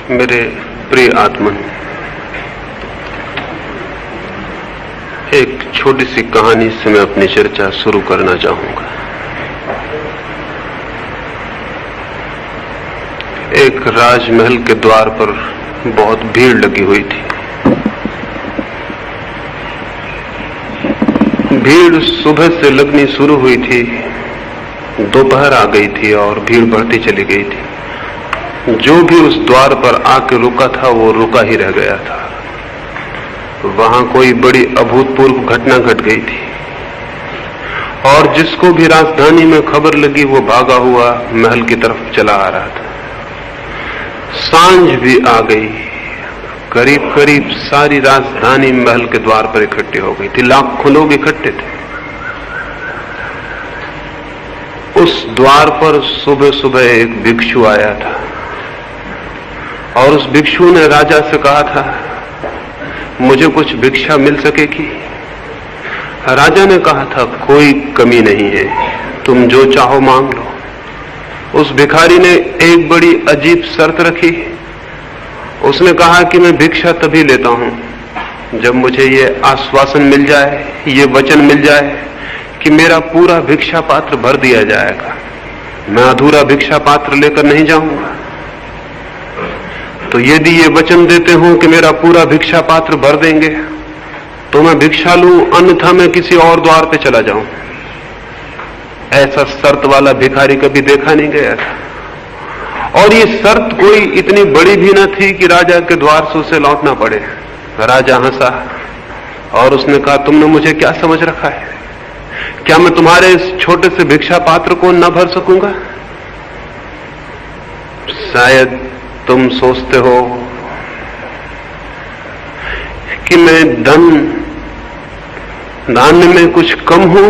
मेरे प्रिय आत्मन, एक छोटी सी कहानी से मैं अपनी चर्चा शुरू करना चाहूंगा। एक राजमहल के द्वार पर बहुत भीड़ लगी हुई थी। भीड़ सुबह से लगनी शुरू हुई थी, दोपहर आ गई थी और भीड़ बढ़ती चली गई थी। जो भी उस द्वार पर आके रुका था वो रुका ही रह गया था। वहां कोई बड़ी अभूतपूर्व घटना घट गई थी और जिसको भी राजधानी में खबर लगी वो भागा हुआ महल की तरफ चला आ रहा था। सांझ भी आ गई, करीब करीब सारी राजधानी महल के द्वार पर इकट्ठी हो गई थी। लाखों लोग इकट्ठे थे। उस द्वार पर सुबह सुबह एक भिक्षु आया था और उस भिक्षु ने राजा से कहा था, मुझे कुछ भिक्षा मिल सकेगी? राजा ने कहा था, कोई कमी नहीं है, तुम जो चाहो मांग लो। उस भिखारी ने एक बड़ी अजीब शर्त रखी। उसने कहा कि मैं भिक्षा तभी लेता हूं जब मुझे ये आश्वासन मिल जाए, ये वचन मिल जाए कि मेरा पूरा भिक्षा पात्र भर दिया जाएगा। मैं अधूरा भिक्षा पात्र लेकर नहीं जाऊंगा। तो यदि ये वचन देते हो कि मेरा पूरा भिक्षा पात्र भर देंगे तो मैं भिक्षा लूं, अन्यथा मैं किसी और द्वार पे चला जाऊं। ऐसा शर्त वाला भिखारी कभी देखा नहीं गया था और ये शर्त कोई इतनी बड़ी भी न थी कि राजा के द्वार से उसे लौटना पड़े। राजा हंसा और उसने कहा, तुमने मुझे क्या समझ रखा है? क्या मैं तुम्हारे इस छोटे से भिक्षा पात्र को न भर सकूंगा? शायद तुम सोचते हो कि मैं धान्य में कुछ कम हूं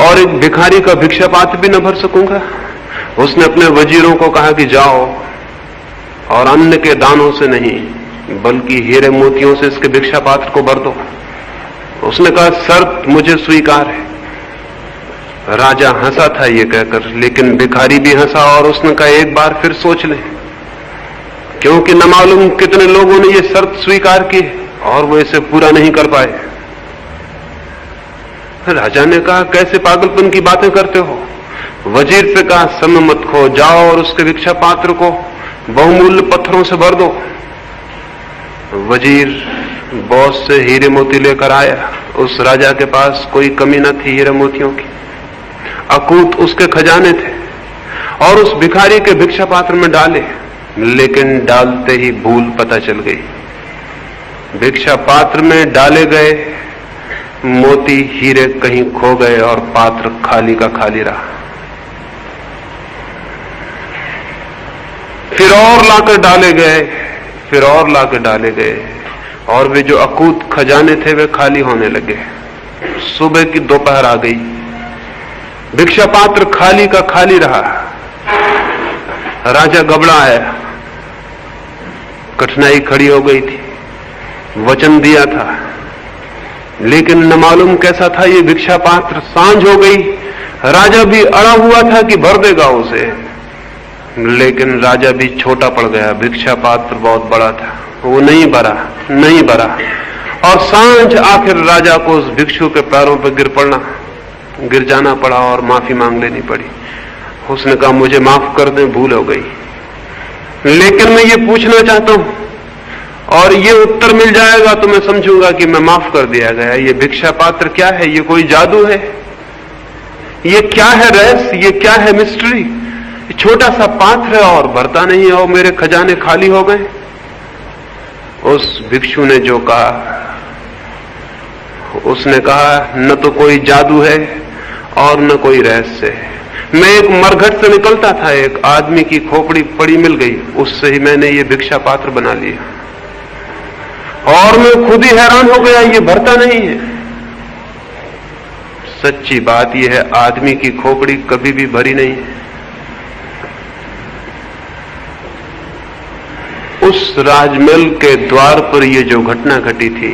और एक भिखारी का भिक्षा पात्र भी न भर सकूंगा। उसने अपने वजीरों को कहा कि जाओ और अन्न के दानों से नहीं बल्कि हीरे मोतियों से इसके भिक्षा पात्र को भर दो। उसने कहा, शर्त मुझे स्वीकार है। राजा हंसा था ये कहकर, लेकिन भिखारी भी हंसा और उसने कहा, एक बार फिर सोच ले, क्योंकि न मालूम कितने लोगों ने ये शर्त स्वीकार की और वो इसे पूरा नहीं कर पाए। राजा ने कहा, कैसे पागलपन की बातें करते हो? वजीर से कहा, समय मत खो, जाओ और उसके भिक्षा पात्र को बहुमूल्य पत्थरों से भर दो। वजीर बहुत से हीरे मोती लेकर आया। उस राजा के पास कोई कमी न थी हीरे मोतियों की, अकूत उसके खजाने थे और उस भिखारी के भिक्षा पात्र में डाले, लेकिन डालते ही भूल पता चल गई। भिक्षा पात्र में डाले गए मोती हीरे कहीं खो गए और पात्र खाली का खाली रहा। फिर और लाकर डाले गए, फिर और लाकर डाले गए और वे जो अकूत खजाने थे वे खाली होने लगे। सुबह की दोपहर आ गई, भिक्षा पात्र खाली का खाली रहा। राजा घबरा आया, कठिनाई खड़ी हो गई थी। वचन दिया था लेकिन न मालूम कैसा था ये भिक्षा पात्र। सांझ हो गई, राजा भी अड़ा हुआ था कि भर देगा उसे, लेकिन राजा भी छोटा पड़ गया। भिक्षा पात्र बहुत बड़ा था, वो नहीं भरा और सांझ आखिर राजा को उस भिक्षु के पैरों पर गिर जाना पड़ा और माफी मांग लेनी पड़ी। उसने कहा, मुझे माफ कर दें, भूल हो गई, लेकिन मैं ये पूछना चाहता हूं और ये उत्तर मिल जाएगा तो मैं समझूंगा कि मैं माफ कर दिया गया। ये भिक्षा पात्र क्या है? ये कोई जादू है? ये क्या है रहस्य? ये क्या है मिस्ट्री? छोटा सा पात्र है और भरता नहीं है और मेरे खजाने खाली हो गए। उस भिक्षु ने जो कहा, उसने कहा, न तो कोई जादू है और न कोई रहस्य है। मैं एक मरघट से निकलता था, एक आदमी की खोपड़ी पड़ी मिल गई, उससे ही मैंने ये भिक्षा पात्र बना लिया और मैं खुद ही हैरान हो गया, ये भरता नहीं है। सच्ची बात यह है, आदमी की खोपड़ी कभी भी भरी नहीं है। उस राजमहल के द्वार पर यह जो घटना घटी थी,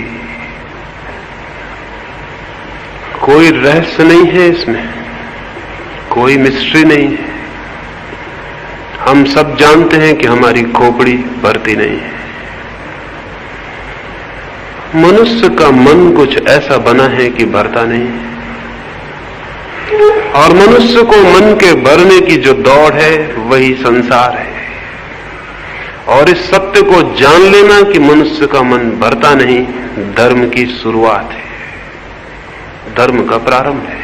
कोई रहस्य नहीं है इसमें, कोई मिस्ट्री नहीं है। हम सब जानते हैं कि हमारी खोपड़ी भरती नहीं है। मनुष्य का मन कुछ ऐसा बना है कि भरता नहीं, और मनुष्य को मन के भरने की जो दौड़ है वही संसार है। और इस सत्य को जान लेना कि मनुष्य का मन भरता नहीं, धर्म की शुरुआत है, धर्म का प्रारंभ है।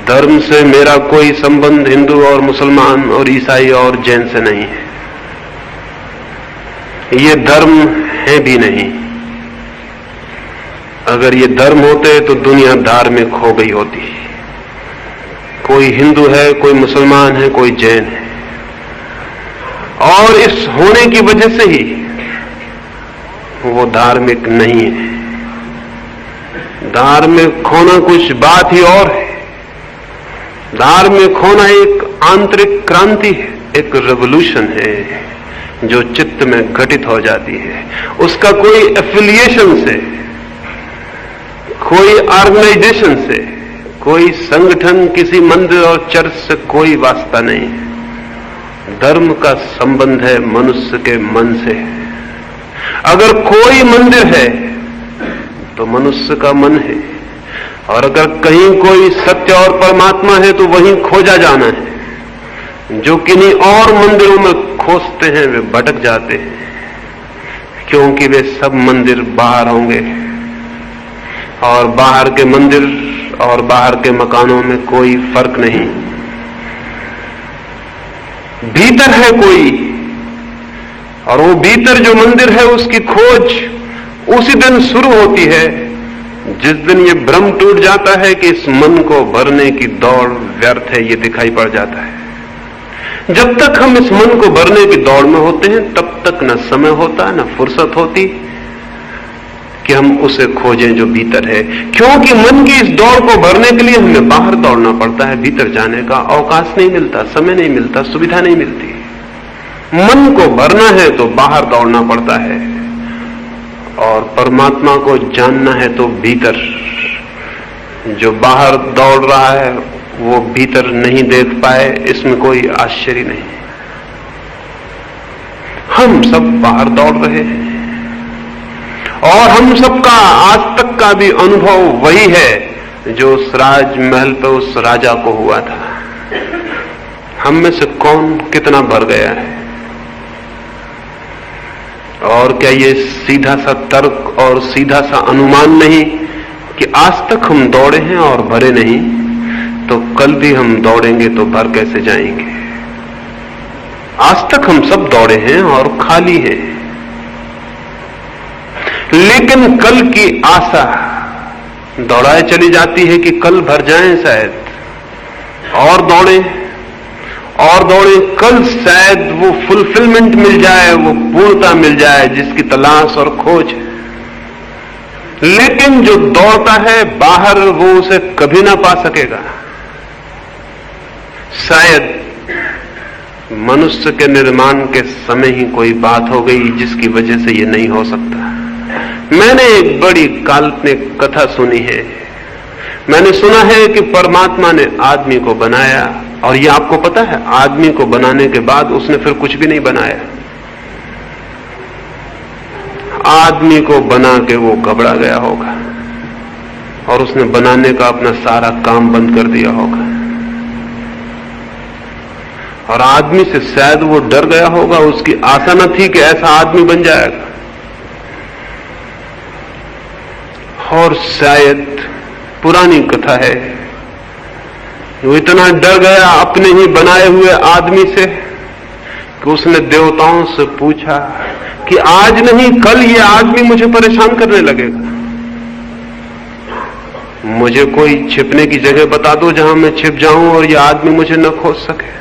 धर्म से मेरा कोई संबंध हिंदू और मुसलमान और ईसाई और जैन से नहीं है। ये धर्म है भी नहीं। अगर ये धर्म होते तो दुनिया धार्मिक हो गई होती। कोई हिंदू है, कोई मुसलमान है, कोई जैन है, और इस होने की वजह से ही वो धार्मिक नहीं है। धार्मिक होना कुछ बात ही और है। धार्मिक होना एक आंतरिक क्रांति है, एक रेवोल्यूशन है जो चित्त में घटित हो जाती है। उसका कोई एफिलिएशन से, कोई ऑर्गेनाइजेशन से, कोई संगठन, किसी मंदिर और चर्च से कोई वास्ता नहीं है। धर्म का संबंध है मनुष्य के मन से। अगर कोई मंदिर है तो मनुष्य का मन है, और अगर कहीं कोई सत्य और परमात्मा है तो वहीं खोजा जाना है। जो किन्हीं और मंदिरों में खोजते हैं वे भटक जाते हैं, क्योंकि वे सब मंदिर बाहर होंगे, और बाहर के मंदिर और बाहर के मकानों में कोई फर्क नहीं। भीतर है कोई, और वो भीतर जो मंदिर है उसकी खोज उसी दिन शुरू होती है जिस दिन ये भ्रम टूट जाता है कि इस मन को भरने की दौड़ व्यर्थ है। ये दिखाई पड़ जाता है। जब तक हम इस मन को भरने की दौड़ में होते हैं तब तक न समय होता, न फुर्सत होती कि हम उसे खोजें जो भीतर है। क्योंकि मन की इस दौड़ को भरने के लिए हमें बाहर दौड़ना पड़ता है। भीतर जाने का अवकाश नहीं मिलता, समय नहीं मिलता, सुविधा नहीं मिलती। मन को भरना है तो बाहर दौड़ना पड़ता है, और परमात्मा को जानना है तो भीतर। जो बाहर दौड़ रहा है वो भीतर नहीं देख पाए, इसमें कोई आश्चर्य नहीं। हम सब बाहर दौड़ रहे हैं, और हम सबका आज तक का भी अनुभव वही है जो उस राजमहल पे उस राजा को हुआ था। हम में से कौन कितना भर गया है? और क्या ये सीधा सा तर्क और सीधा सा अनुमान नहीं कि आज तक हम दौड़े हैं और भरे नहीं, तो कल भी हम दौड़ेंगे तो भर कैसे जाएंगे? आज तक हम सब दौड़े हैं और खाली हैं, लेकिन कल की आशा दौड़ाए चली जाती है कि कल भर जाएं शायद, और दौड़े कल शायद वो फुलफिलमेंट मिल जाए, वो पूर्णता मिल जाए जिसकी तलाश और खोज है। लेकिन जो दौड़ता है बाहर वो उसे कभी ना पा सकेगा। शायद मनुष्य के निर्माण के समय ही कोई बात हो गई जिसकी वजह से ये नहीं हो सकता। मैंने एक बड़ी काल्पनिक कथा सुनी है। मैंने सुना है कि परमात्मा ने आदमी को बनाया, और ये आपको पता है आदमी को बनाने के बाद उसने फिर कुछ भी नहीं बनाया। आदमी को बना के वो घबरा गया होगा और उसने बनाने का अपना सारा काम बंद कर दिया होगा, और आदमी से शायद वो डर गया होगा। उसकी आशा न थी कि ऐसा आदमी बन जाएगा, और शायद पुरानी कथा है, वो इतना डर गया अपने ही बनाए हुए आदमी से कि उसने देवताओं से पूछा कि आज नहीं कल ये आदमी मुझे परेशान करने लगेगा। मुझे कोई छिपने की जगह बता दो जहां मैं छिप जाऊं और ये आदमी मुझे न खोज सके।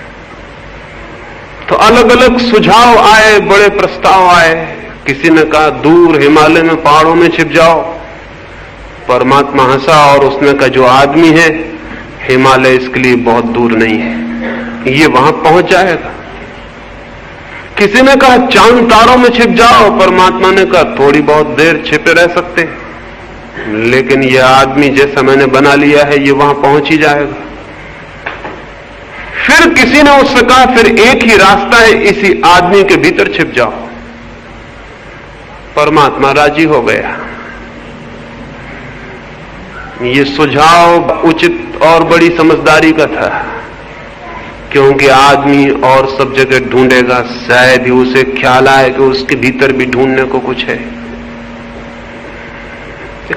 तो अलग अलग सुझाव आए, बड़े प्रस्ताव आए। किसी ने कहा दूर हिमालय में पहाड़ों में छिप जाओ। परमात्मा हंसा और उसने कहा जो आदमी है हिमालय इसके लिए बहुत दूर नहीं है, ये वहां पहुंच जाएगा। किसी ने कहा चांद तारों में छिप जाओ। परमात्मा ने कहा थोड़ी बहुत देर छिपे रह सकते हैं, लेकिन यह आदमी जैसा मैंने बना लिया है ये वहां पहुंच ही जाएगा। फिर किसी ने उससे कहा, फिर एक ही रास्ता है, इसी आदमी के भीतर छिप जाओ। परमात्मा राजी हो गया। ये सुझाव उचित और बड़ी समझदारी का था, क्योंकि आदमी और सब जगह ढूंढेगा, शायद ही उसे ख्याल आए कि उसके भीतर भी ढूंढने को कुछ है।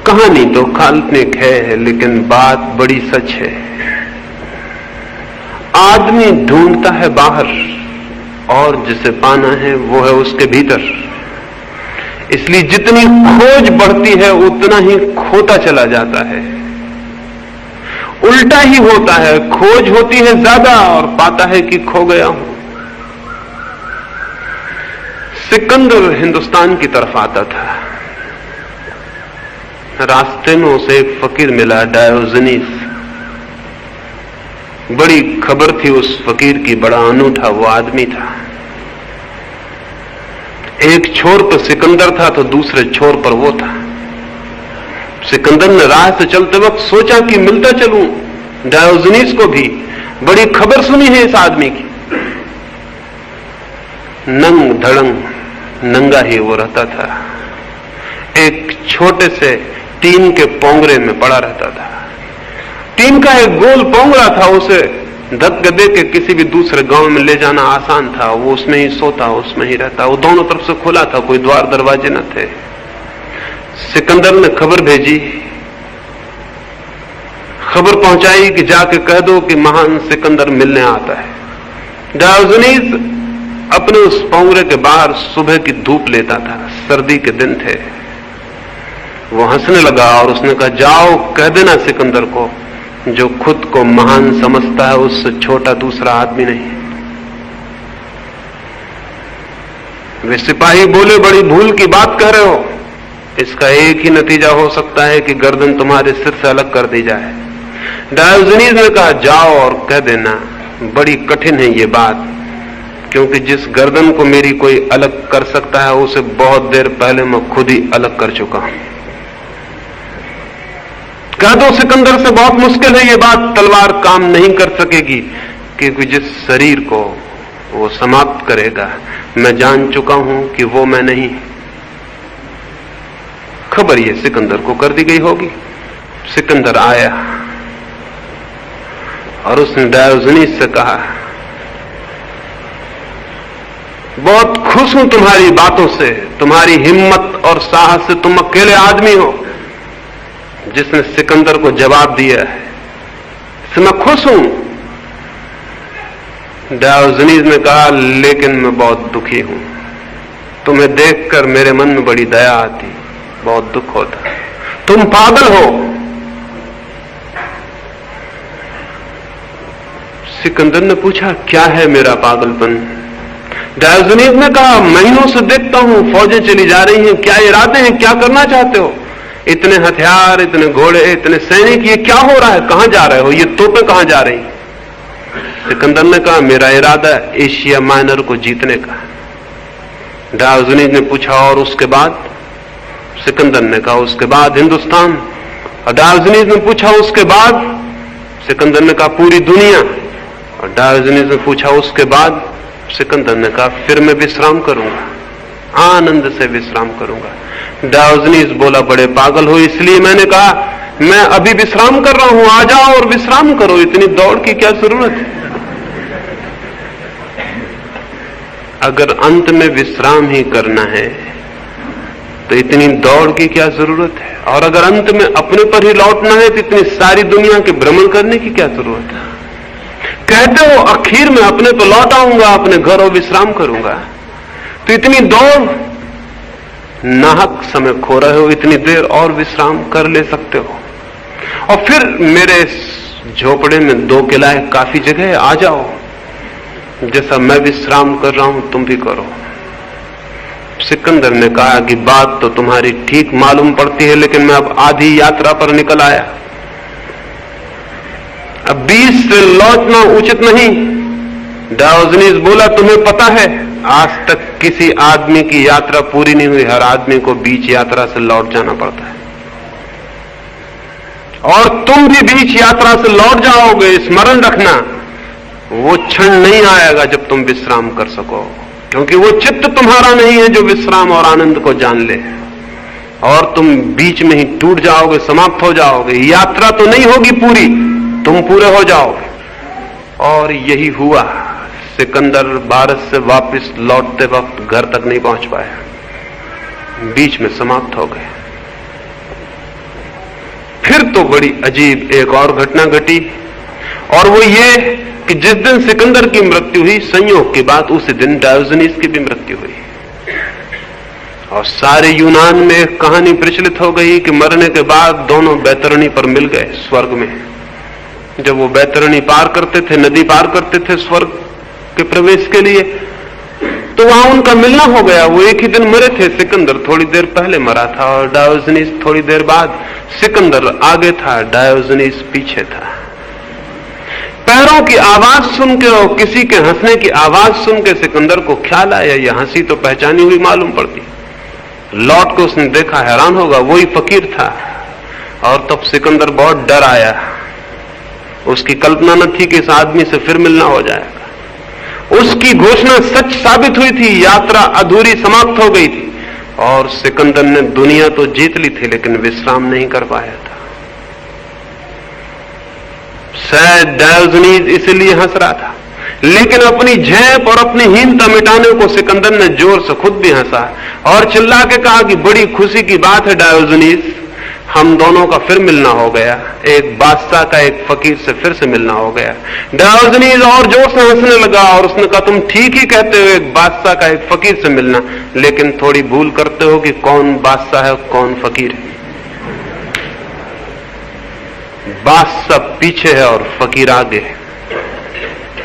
कहानी तो काल्पनिक है, लेकिन बात बड़ी सच है। आदमी ढूंढता है बाहर, और जिसे पाना है वो है उसके भीतर। इसलिए जितनी खोज बढ़ती है उतना ही खोता चला जाता है। उल्टा ही होता है, खोज होती है ज्यादा और पाता है कि खो गया हूं। सिकंदर हिंदुस्तान की तरफ आता था। रास्ते में उसे एक फकीर मिला, डायोजनीस। बड़ी खबर थी उस फकीर की, बड़ा अनूठा वो आदमी था। एक छोर पर सिकंदर था तो दूसरे छोर पर वो था। सिकंदर ने राह से चलते वक्त सोचा कि मिलता चलूं डायोजनीस को भी, बड़ी खबर सुनी है इस आदमी की। नंग धड़ंग नंगा ही वो रहता था, एक छोटे से टीन के पोंगरे में पड़ा रहता था। टीन का एक गोल पोंगरा था, उसे धक्के दे के किसी भी दूसरे गांव में ले जाना आसान था। वो उसमें ही सोता, उसमें ही रहता। वो दोनों तरफ से खुला था, कोई द्वार दरवाजे न थे। सिकंदर ने खबर भेजी, खबर पहुंचाई कि जाके कह दो कि महान सिकंदर मिलने आता है। डायोजनीस अपने उस पोंगरे के बाहर सुबह की धूप लेता था, सर्दी के दिन थे। वो हंसने लगा और उसने कहा, जाओ कह देना सिकंदर को, जो खुद को महान समझता है उससे छोटा दूसरा आदमी नहीं। वे सिपाही बोले, बड़ी भूल की बात कह रहे हो। इसका एक ही नतीजा हो सकता है कि गर्दन तुम्हारे सिर से अलग कर दी जाए। डायोजनीस ने कहा, जाओ और कह देना। बड़ी कठिन है ये बात, क्योंकि जिस गर्दन को मेरी कोई अलग कर सकता है उसे बहुत देर पहले मैं खुद ही अलग कर चुका हूं। कह दो सिकंदर से, बहुत मुश्किल है ये बात, तलवार काम नहीं कर सकेगी, क्योंकि जिस शरीर को वो समाप्त करेगा मैं जान चुका हूं कि वो मैं नहीं। खबर ये सिकंदर को कर दी गई होगी। सिकंदर आया और उसने डायोजनीस से कहा, बहुत खुश हूं तुम्हारी बातों से, तुम्हारी हिम्मत और साहस से। तुम अकेले आदमी हो जिसने सिकंदर को जवाब दिया है, इससे मैं खुश हूं। डायोजनीस ने कहा, लेकिन मैं बहुत दुखी हूं। तुम्हें देखकर मेरे मन में बड़ी दया आती, बहुत दुख होता। तुम पागल हो। सिकंदर ने पूछा, क्या है मेरा पागलपन? डायोजनीस ने कहा, महीनों से देखता हूं फौजें चली जा रही हैं, क्या इरादे हैं, क्या करना चाहते हो? इतने हथियार, इतने घोड़े, इतने सैनिक, ये क्या हो रहा है? कहां जा रहे हो? ये तोपें कहां जा रही? सिकंदर ने कहा, मेरा इरादा एशिया माइनर को जीतने का। डायोजनीस ने पूछा, और उसके बाद? सिकंदर ने कहा, उसके बाद हिंदुस्तान। और डायोजनीस ने पूछा, उसके बाद? सिकंदर ने कहा, पूरी दुनिया। और डायोजनीस ने पूछा, उसके बाद? सिकंदर ने कहा, फिर मैं विश्राम करूंगा, आनंद से विश्राम करूंगा। डायोजनीस बोला, बड़े पागल हो, इसलिए मैंने कहा मैं अभी विश्राम कर रहा हूं, आ जाओ और विश्राम करो, इतनी दौड़ की क्या जरूरत है? अगर अंत में विश्राम ही करना है तो इतनी दौड़ की क्या जरूरत है? और अगर अंत में अपने पर ही लौटना है तो इतनी सारी दुनिया के भ्रमण करने की क्या जरूरत है? कहते हो आखिर में अपने पर लौट आऊंगा, अपने घर और विश्राम करूंगा, तो इतनी दौड़, नाहक समय खो रहे हो। इतनी देर और विश्राम कर ले सकते हो। और फिर मेरे झोपड़े में 2 किलाए काफी जगह है, आ जाओ। जैसा मैं विश्राम कर रहा हूं तुम भी करो। सिकंदर ने कहा कि बात तो तुम्हारी ठीक मालूम पड़ती है, लेकिन मैं अब आधी यात्रा पर निकल आया, अब 20 से लौटना उचित नहीं। डायोजनीस बोला, तुम्हें पता है आज तक किसी आदमी की यात्रा पूरी नहीं हुई, हर आदमी को बीच यात्रा से लौट जाना पड़ता है, और तुम भी बीच यात्रा से लौट जाओगे। स्मरण रखना, वो क्षण नहीं आएगा जब तुम विश्राम कर सको, क्योंकि वो चित्त तुम्हारा नहीं है जो विश्राम और आनंद को जान ले, और तुम बीच में ही टूट जाओगे, समाप्त हो जाओगे। यात्रा तो नहीं होगी पूरी, तुम पूरे हो जाओगे। और यही हुआ। सिकंदर भारत से वापस लौटते वक्त घर तक नहीं पहुंच पाया, बीच में समाप्त हो गए। फिर तो बड़ी अजीब एक और घटना घटी, और वो ये कि जिस दिन सिकंदर की मृत्यु हुई, संयोग की बात उसी दिन डायोजनीस की भी मृत्यु हुई। और सारे यूनान में एक कहानी प्रचलित हो गई कि मरने के बाद दोनों बैतरणी पर मिल गए स्वर्ग में। जब वो बैतरणी पार करते थे, नदी पार करते थे स्वर्ग के प्रवेश के लिए, तो वहां उनका मिलना हो गया। वो एक ही दिन मरे थे, सिकंदर थोड़ी देर पहले मरा था और डायोजनीस थोड़ी देर बाद। सिकंदर आगे था, डायोजनीस पीछे था। पैरों की आवाज सुन के और किसी के हंसने की आवाज सुन के सिकंदर को ख्याल आया, यह हंसी तो पहचानी हुई मालूम पड़ती। लौट के उसने देखा, हैरान होगा, वही फकीर था। और तब सिकंदर बहुत डर आया। उसकी कल्पना न थी कि इस आदमी से फिर मिलना हो जाएगा। उसकी घोषणा सच साबित हुई थी, यात्रा अधूरी समाप्त हो गई थी। और सिकंदर ने दुनिया तो जीत ली थी, लेकिन विश्राम नहीं कर पाया था। शायद डायोजनीस इसलिए हंस रहा था, लेकिन अपनी झेप और अपनी हीनता मिटाने को सिकंदर ने जोर से खुद भी हंसा और चिल्ला के कहा कि बड़ी खुशी की बात है डायोजनीस, हम दोनों का फिर मिलना हो गया। एक बादशाह का एक फकीर से फिर से मिलना हो गया। डायोजनीस और जोर से हंसने लगा और उसने कहा, तुम ठीक ही कहते हो, एक बादशाह का एक फकीर से मिलना, लेकिन थोड़ी भूल करते हो कि कौन बादशाह है कौन फकीर है। बादशाह पीछे है और फकीर आगे है।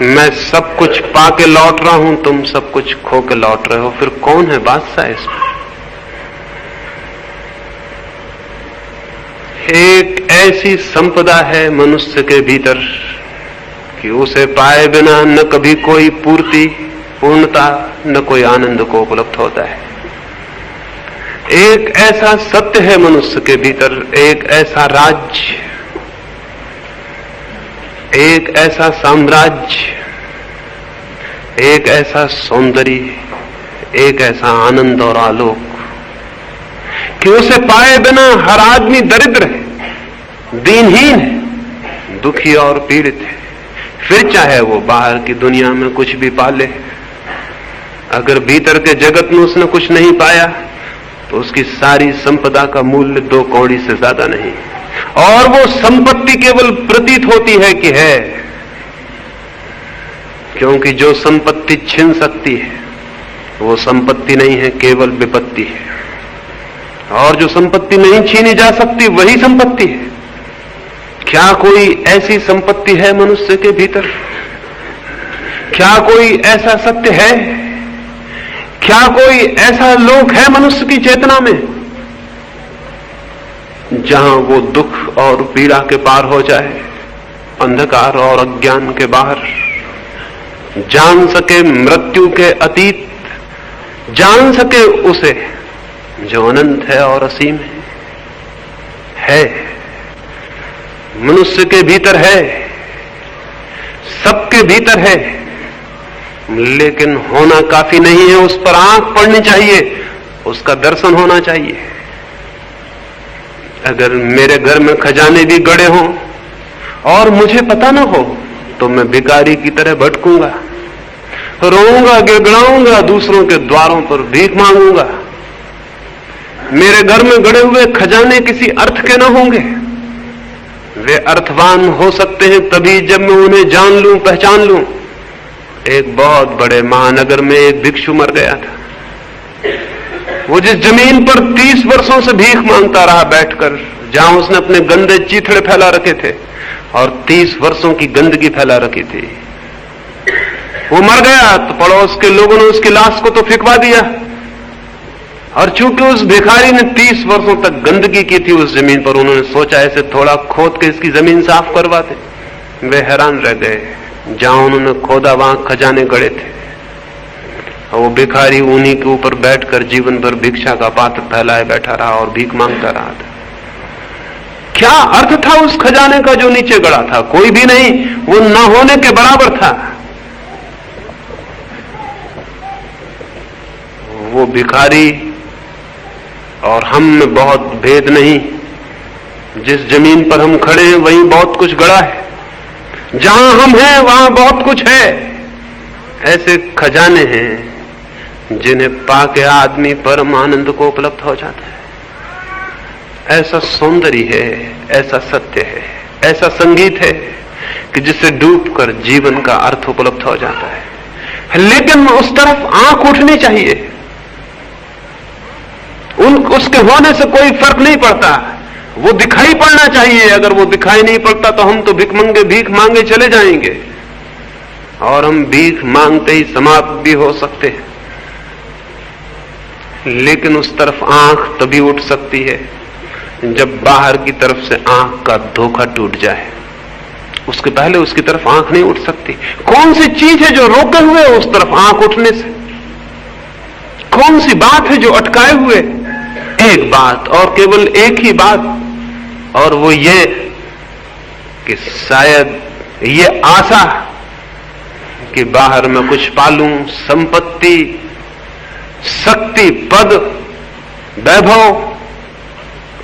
मैं सब कुछ पाके लौट रहा हूं, तुम सब कुछ खो के लौट रहे हो, फिर कौन है बादशाह इसमें? एक ऐसी संपदा है मनुष्य के भीतर कि उसे पाए बिना न कभी कोई पूर्ति, पूर्णता, न कोई आनंद को उपलब्ध होता है। एक ऐसा सत्य है मनुष्य के भीतर, एक ऐसा राज्य, एक ऐसा साम्राज्य, एक ऐसा सौंदर्य, एक ऐसा आनंद और आलोक कि उसे पाए बिना हर आदमी दरिद्र है, दीनहीन है, दुखी और पीड़ित है। फिर चाहे वो बाहर की दुनिया में कुछ भी पाले, अगर भीतर के जगत में उसने कुछ नहीं पाया तो उसकी सारी संपदा का मूल्य 2 कौड़ी से ज्यादा नहीं। और वो संपत्ति केवल प्रतीत होती है कि है, क्योंकि जो संपत्ति छीन सकती है वो संपत्ति नहीं है, केवल विपत्ति है। और जो संपत्ति नहीं छीनी जा सकती वही संपत्ति है। क्या कोई ऐसी संपत्ति है मनुष्य के भीतर? क्या कोई ऐसा सत्य है? क्या कोई ऐसा लोक है मनुष्य की चेतना में जहां वो दुख और पीड़ा के पार हो जाए, अंधकार और अज्ञान के बाहर, जान सके मृत्यु के अतीत, जान सके उसे जो अनंत है और असीम है। मनुष्य के भीतर है, सबके भीतर है, लेकिन होना काफी नहीं है, उस पर आंख पड़नी चाहिए, उसका दर्शन होना चाहिए। अगर मेरे घर में खजाने भी गड़े हों और मुझे पता ना हो तो मैं भिखारी की तरह भटकूंगा, रोऊंगा, गिड़गिड़ाऊंगा, दूसरों के द्वारों पर भीख मांगूंगा। मेरे घर में गड़े हुए खजाने किसी अर्थ के ना होंगे, वे अर्थवान हो सकते हैं तभी जब मैं उन्हें जान लूं, पहचान लूं। एक बहुत बड़े महानगर में एक भिक्षु मर गया था। वो जिस जमीन पर 30 वर्षों से भीख मांगता रहा बैठकर, जहां उसने अपने गंदे चीथड़े फैला रखे थे और 30 वर्षों की गंदगी फैला रखी थी, वो मर गया तो पड़ोस के लोगों ने उसकी लाश को तो फेंकवा दिया। और चूंकि उस भिखारी ने 30 वर्षों तक गंदगी की थी उस जमीन पर, उन्होंने सोचा ऐसे थोड़ा खोद के इसकी जमीन साफ करवाते। वे हैरान रह गए, जहां उन्होंने खोदा वहां खजाने गड़े थे और वो भिखारी उन्हीं के ऊपर बैठकर जीवन भर भिक्षा का पात्र फैलाए बैठा रहा और भीख मांगता रहा था। क्या अर्थ था उस खजाने का जो नीचे गड़ा था? कोई भी नहीं, वो न होने के बराबर था। वो भिखारी और हम में बहुत भेद नहीं। जिस जमीन पर हम खड़े हैं वहीं बहुत कुछ गड़ा है, जहां हम हैं वहां बहुत कुछ है। ऐसे खजाने हैं जिन्हें पाके आदमी परम आनंद को उपलब्ध हो जाता है। ऐसा सौंदर्य है, ऐसा सत्य है, ऐसा संगीत है कि जिससे डूबकर जीवन का अर्थ उपलब्ध हो जाता है। लेकिन उस तरफ आंख उठनी चाहिए। उसके होने से कोई फर्क नहीं पड़ता, वो दिखाई पड़ना चाहिए। अगर वो दिखाई नहीं पड़ता तो हम तो भीख मांगे चले जाएंगे, और हम भीख मांगते ही समाप्त भी हो सकते हैं। लेकिन उस तरफ आंख तभी उठ सकती है जब बाहर की तरफ से आंख का धोखा टूट जाए। उसके पहले उसकी तरफ आंख नहीं उठ सकती। कौन सी चीज है जो रोके हुए है उस तरफ आंख उठने से? कौन सी बात है जो अटकाए हुए? एक बात, और केवल एक ही बात, और वो ये कि शायद ये आशा कि बाहर मैं कुछ पालूं, संपत्ति, शक्ति, पद, वैभव,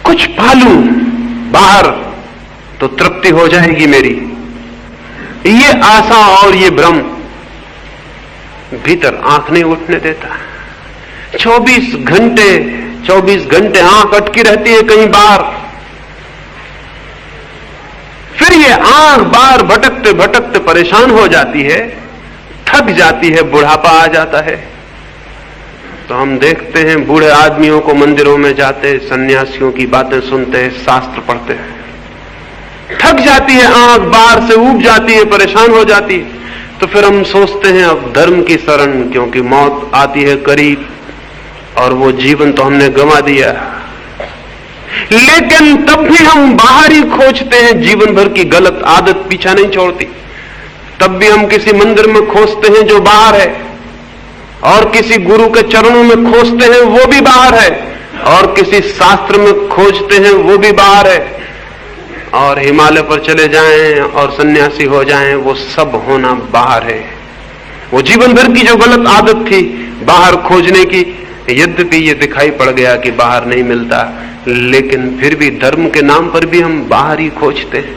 कुछ पालूं बाहर तो तृप्ति हो जाएगी मेरी। ये आशा और ये भ्रम भीतर आंख नहीं उठने देता। 24 घंटे आंख अटकी रहती है कहीं बाहर। फिर ये आंख बाहर भटकते भटकते परेशान हो जाती है, थक जाती है, बुढ़ापा आ जाता है। तो हम देखते हैं बूढ़े आदमियों को मंदिरों में जाते, सन्यासियों की बातें सुनते हैं, शास्त्र पढ़ते हैं। थक जाती है आंख, बाहर से ऊब जाती है, परेशान हो जाती है। तो फिर हम सोचते हैं अब धर्म की शरण, क्योंकि मौत आती है करीब और वो जीवन तो हमने गंवा दिया। लेकिन तब भी हम बाहर ही खोजते हैं। जीवन भर की गलत आदत पीछा नहीं छोड़ती। तब भी हम किसी मंदिर में खोजते हैं जो बाहर है, और किसी गुरु के चरणों में खोजते हैं वो भी बाहर है, और किसी शास्त्र में खोजते हैं वो भी बाहर है। और हिमालय पर चले जाएं और सन्यासी हो जाएं, वो सब होना बाहर है। वो जीवन भर की जो गलत आदत थी बाहर खोजने की, यद्यपि ये दिखाई पड़ गया कि बाहर नहीं मिलता, लेकिन फिर भी धर्म के नाम पर भी हम बाहर ही खोजते हैं।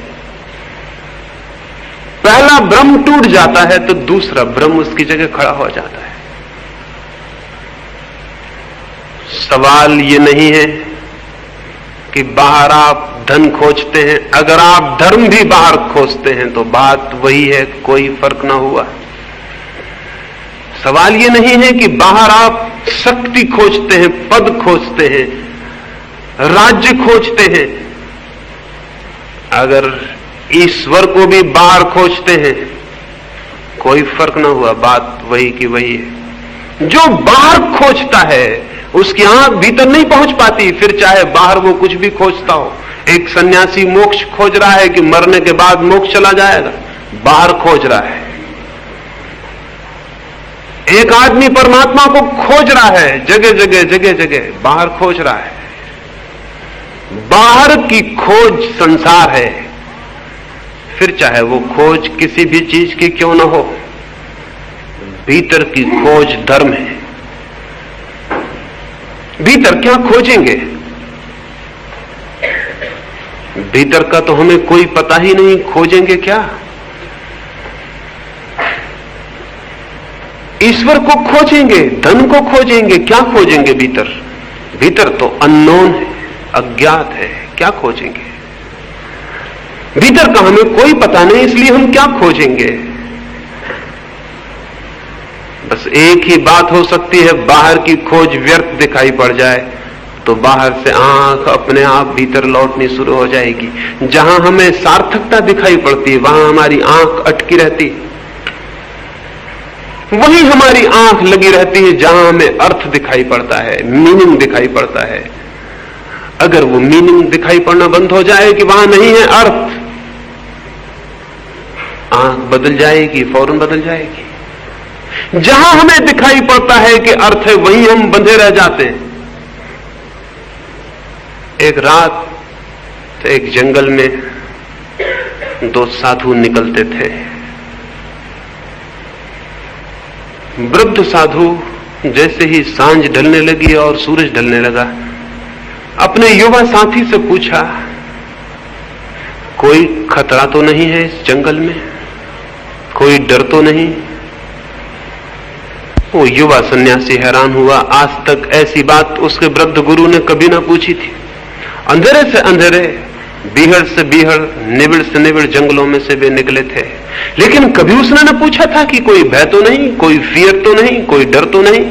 पहला भ्रम टूट जाता है तो दूसरा भ्रम उसकी जगह खड़ा हो जाता है। सवाल ये नहीं है कि बाहर आप धन खोजते हैं। अगर आप धर्म भी बाहर खोजते हैं तो बात वही है, कोई फर्क ना हुआ। सवाल ये नहीं है कि बाहर आप शक्ति खोजते हैं, पद खोजते हैं, राज्य खोजते हैं। अगर ईश्वर को भी बाहर खोजते हैं कोई फर्क ना हुआ, बात वही की वही है। जो बाहर खोजता है उसकी आंख भीतर नहीं पहुंच पाती, फिर चाहे बाहर वो कुछ भी खोजता हो। एक सन्यासी मोक्ष खोज रहा है कि मरने के बाद मोक्ष चला जाएगा, बाहर खोज रहा है। एक आदमी परमात्मा को खोज रहा है, जगह जगह बाहर खोज रहा है। बाहर की खोज संसार है, फिर चाहे वो खोज किसी भी चीज की क्यों न हो। भीतर की खोज धर्म है। भीतर क्या खोजेंगे? भीतर का तो हमें कोई पता ही नहीं, खोजेंगे क्या? ईश्वर को खोजेंगे, धन को खोजेंगे, क्या खोजेंगे भीतर? भीतर तो अननोन है, अज्ञात है, क्या खोजेंगे? भीतर का हमें कोई पता नहीं, इसलिए हम क्या खोजेंगे? बस एक ही बात हो सकती है, बाहर की खोज व्यर्थ दिखाई पड़ जाए तो बाहर से आंख अपने आप भीतर लौटनी शुरू हो जाएगी। जहां हमें सार्थकता दिखाई पड़ती है वहां हमारी आंख अटकी रहती है। वही हमारी आंख लगी रहती है जहां हमें अर्थ दिखाई पड़ता है, मीनिंग दिखाई पड़ता है। अगर वो मीनिंग दिखाई पड़ना बंद हो जाए कि वहां नहीं है अर्थ, आंख बदल जाएगी, फौरन बदल जाएगी। जहां हमें दिखाई पड़ता है कि अर्थ है वहीं हम बंधे रह जाते हैं। एक रात एक जंगल में दो साधु निकलते थे। वृद्ध साधु जैसे ही सांझ ढलने लगी और सूरज ढलने लगा, अपने युवा साथी से पूछा, कोई खतरा तो नहीं है इस जंगल में? कोई डर तो नहीं? वो युवा सन्यासी हैरान हुआ। आज तक ऐसी बात उसके वृद्ध गुरु ने कभी ना पूछी थी। अंधेरे से अंधेरे, बीहड़ से बीहड़, निबिड़ से निबिड़ जंगलों में से वे निकले थे, लेकिन कभी उसने न पूछा था कि कोई भय तो नहीं, कोई फियर तो नहीं, कोई डर तो नहीं।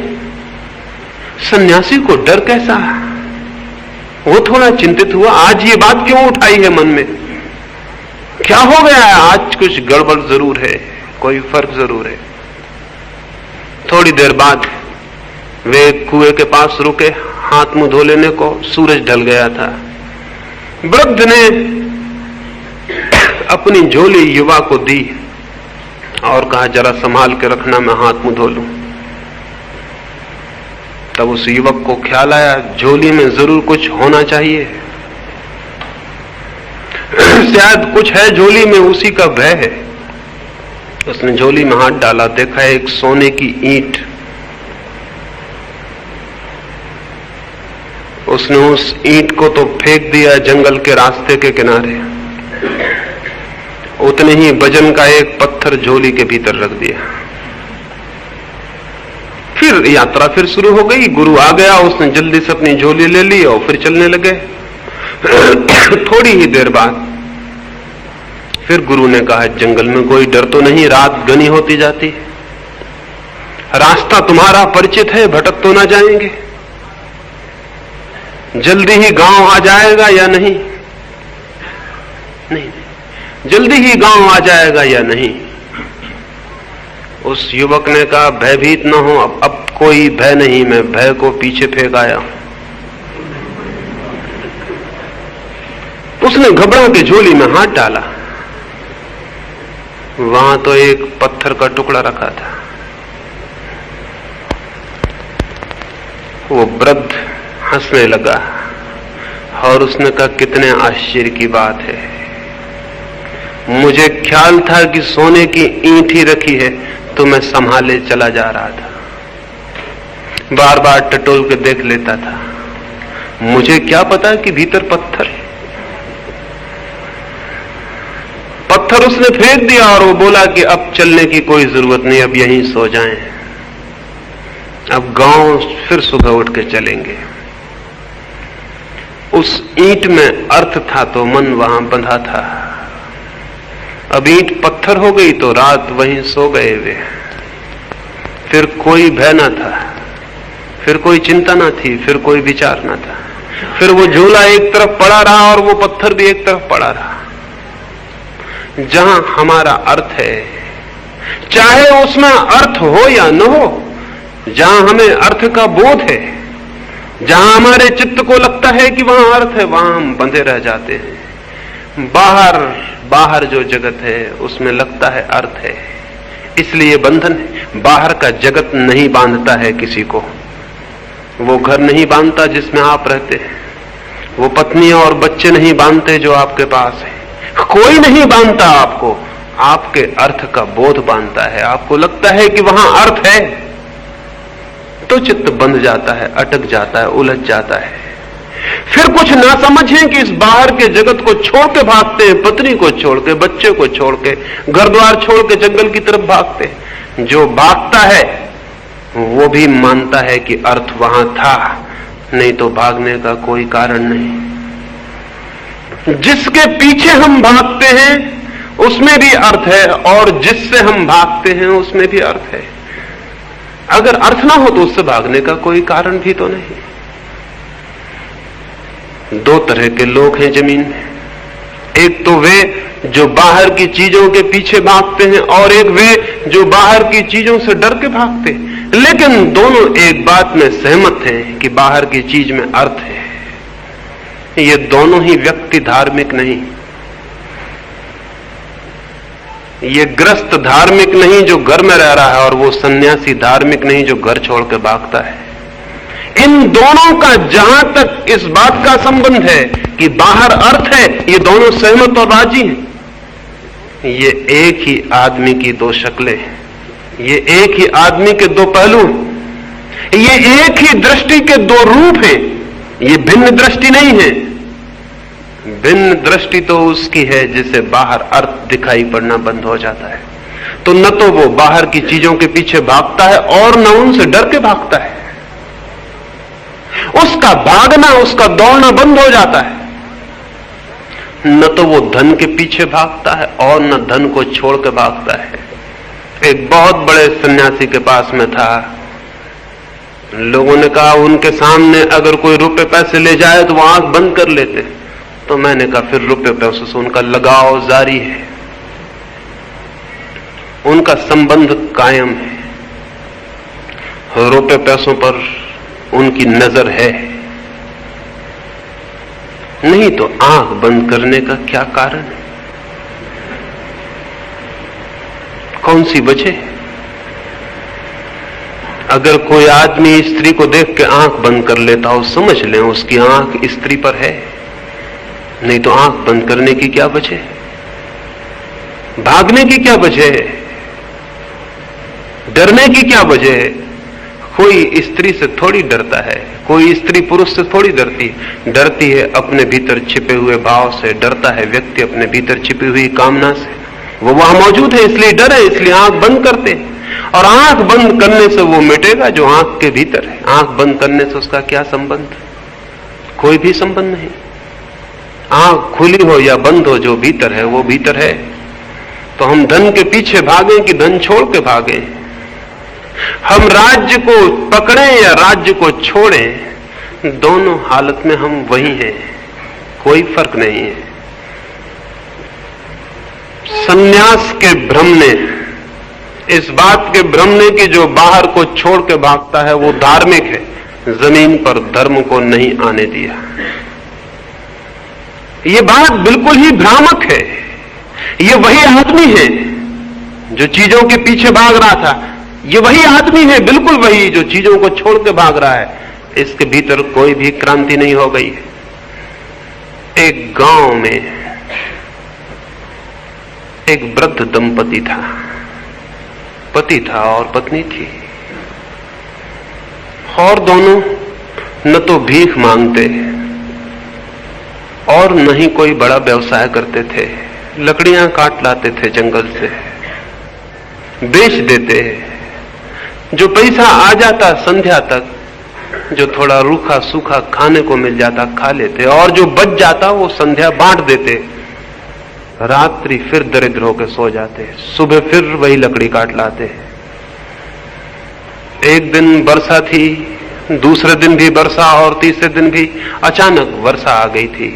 सन्यासी को डर कैसा? वो थोड़ा चिंतित हुआ, आज ये बात क्यों उठाई है मन में? क्या हो गया है? आज कुछ गड़बड़ जरूर है, कोई फर्क जरूर है। थोड़ी देर बाद वे कुएं के पास रुके, हाथ मुंह धो लेने को। सूरज ढल गया था। वृद्ध ने अपनी झोली युवा को दी और कहा, जरा संभाल के रखना, मैं हाथ मुंह धो लूं। तब उस युवक को ख्याल आया, झोली में जरूर कुछ होना चाहिए, शायद कुछ है झोली में, उसी का भय है। उसने झोली में हाथ डाला, देखा एक सोने की ईंट। उसने उस ईंट को तो फेंक दिया जंगल के रास्ते के किनारे, उतने ही वजन का एक पत्थर झोली के भीतर रख दिया। फिर यात्रा फिर शुरू हो गई। गुरु आ गया, उसने जल्दी से अपनी झोली ले ली और फिर चलने लगे। थोड़ी ही देर बाद फिर गुरु ने कहा, जंगल में कोई डर तो नहीं? रात घनी होती जाती, रास्ता तुम्हारा परिचित है, भटक तो ना जाएंगे? जल्दी ही गांव आ जाएगा या नहीं? नहीं, जल्दी ही गांव आ जाएगा या नहीं? उस युवक ने कहा, भयभीत न हो, अब कोई भय नहीं, मैं भय को पीछे फेंक आया हूं। उसने घबरा के झोली में हाथ डाला, वहां तो एक पत्थर का टुकड़ा रखा था। वो वृद्ध हंसने लगा और उसने कहा, कितने आश्चर्य की बात है, मुझे ख्याल था कि सोने की ईंट ही रखी है, तो मैं संभाले चला जा रहा था, बार बार टटोल के देख लेता था, मुझे क्या पता कि भीतर पत्थर। पत्थर उसने फेंक दिया और वो बोला कि अब चलने की कोई जरूरत नहीं, अब यहीं सो जाएं, अब गांव फिर सुबह उठ के चलेंगे। उस ईंट में अर्थ था तो मन वहां बंधा था। अब ईंट पत्थर हो गई तो रात वहीं सो गए वे। फिर कोई भय ना था, फिर कोई चिंता ना थी, फिर कोई विचार ना था। फिर वो झूला एक तरफ पड़ा रहा और वो पत्थर भी एक तरफ पड़ा रहा। जहां हमारा अर्थ है, चाहे उसमें अर्थ हो या न हो, जहां हमें अर्थ का बोध है, जहां हमारे चित्त को लगता है कि वहां अर्थ है, वहां हम बंधे रह जाते हैं। बाहर जो जगत है उसमें लगता है अर्थ है, इसलिए बंधन है। बाहर का जगत नहीं बांधता है किसी को, वो घर नहीं बांधता जिसमें आप रहते हैं, वो पत्नी और बच्चे नहीं बांधते जो आपके पास है, कोई नहीं बांधता आपको, आपके अर्थ का बोध बांधता है। आपको लगता है कि वहां अर्थ है तो चित्त बंध जाता है, अटक जाता है, उलझ जाता है। फिर कुछ ना समझें कि इस बाहर के जगत को छोड़ के भागते हैं, पत्नी को छोड़ के, बच्चे को छोड़ के, घर द्वार छोड़ के जंगल की तरफ भागते हैं। जो भागता है वो भी मानता है कि अर्थ वहां था, नहीं तो भागने का कोई कारण नहीं। जिसके पीछे हम भागते हैं उसमें भी अर्थ है और जिससे हम भागते हैं उसमें भी अर्थ है। अगर अर्थ ना हो तो उससे भागने का कोई कारण भी तो नहीं। दो तरह के लोग हैं जमीन में, एक तो वे जो बाहर की चीजों के पीछे भागते हैं और एक वे जो बाहर की चीजों से डर के भागते हैं। लेकिन दोनों एक बात में सहमत हैं कि बाहर की चीज में अर्थ है। ये दोनों ही व्यक्ति धार्मिक नहीं, ये गृहस्थ धार्मिक नहीं जो घर में रह रहा है, और वो सन्यासी धार्मिक नहीं जो घर छोड़ के भागता है। इन दोनों का जहां तक इस बात का संबंध है कि बाहर अर्थ है, ये दोनों सहमत और राजी हैं। ये एक ही आदमी की दो शक्लें हैं, ये एक ही आदमी के दो पहलू हैं। ये एक ही दृष्टि के दो रूप हैं, ये भिन्न दृष्टि नहीं है। भिन्न दृष्टि तो उसकी है जिसे बाहर अर्थ दिखाई पड़ना बंद हो जाता है, तो न तो वो बाहर की चीजों के पीछे भागता है और न उनसे डर के भागता है। उसका भागना, उसका दौड़ना बंद हो जाता है। न तो वो धन के पीछे भागता है और न धन को छोड़ के भागता है। एक बहुत बड़े सन्यासी के पास में था, लोगों ने कहा उनके सामने अगर कोई रुपए पैसे ले जाए तो वो आंख बंद कर लेते। तो मैंने कहा फिर रुपए पैसों से उनका लगाव जारी है, उनका संबंध कायम है, रुपए पैसों पर उनकी नजर है। नहीं तो आंख बंद करने का क्या कारण है? कौन सी वजह? अगर कोई आदमी स्त्री को देख के आंख बंद कर लेता हो, समझ लें उसकी आंख स्त्री पर है। नहीं तो आंख बंद करने की क्या वजह है? भागने की क्या वजह है? डरने की क्या वजह है? कोई स्त्री से थोड़ी डरता है, कोई स्त्री पुरुष से थोड़ी डरती है अपने भीतर छिपे हुए भाव से, डरता है व्यक्ति अपने भीतर छिपी हुई कामना से। वो वहां मौजूद है इसलिए डर है, इसलिए आंख बंद करते हैं। और आंख बंद करने से वो मिटेगा जो आंख के भीतर है। आंख बंद करने से उसका क्या संबंध? कोई भी संबंध नहीं। आंख खुली हो या बंद हो, जो भीतर है वो भीतर है। तो हम धन के पीछे भागें कि धन छोड़ के भागें, हम राज्य को पकड़ें या राज्य को छोड़ें, दोनों हालत में हम वही हैं, कोई फर्क नहीं है। सन्यास के भ्रम ने, इस बात के भ्रम ने कि जो बाहर को छोड़ के भागता है वो धार्मिक है, जमीन पर धर्म को नहीं आने दिया। ये बात बिल्कुल ही भ्रामक है। ये वही आदमी है जो चीजों के पीछे भाग रहा था, ये वही आदमी है, बिल्कुल वही जो चीजों को छोड़ के भाग रहा है। इसके भीतर कोई भी क्रांति नहीं हो गई है। एक गांव में एक वृद्ध दंपति था, पति था और पत्नी थी, और दोनों न तो भीख मांगते और न ही कोई बड़ा व्यवसाय करते थे। लकड़ियां काट लाते थे जंगल से, बेच देते। जो पैसा आ जाता संध्या तक, जो थोड़ा रूखा सूखा खाने को मिल जाता खा लेते, और जो बच जाता वो संध्या बांट देते। रात्रि फिर दरिद्र होकर सो जाते, सुबह फिर वही लकड़ी काट लाते। एक दिन वर्षा थी, दूसरे दिन भी वर्षा और तीसरे दिन भी अचानक वर्षा आ गई थी।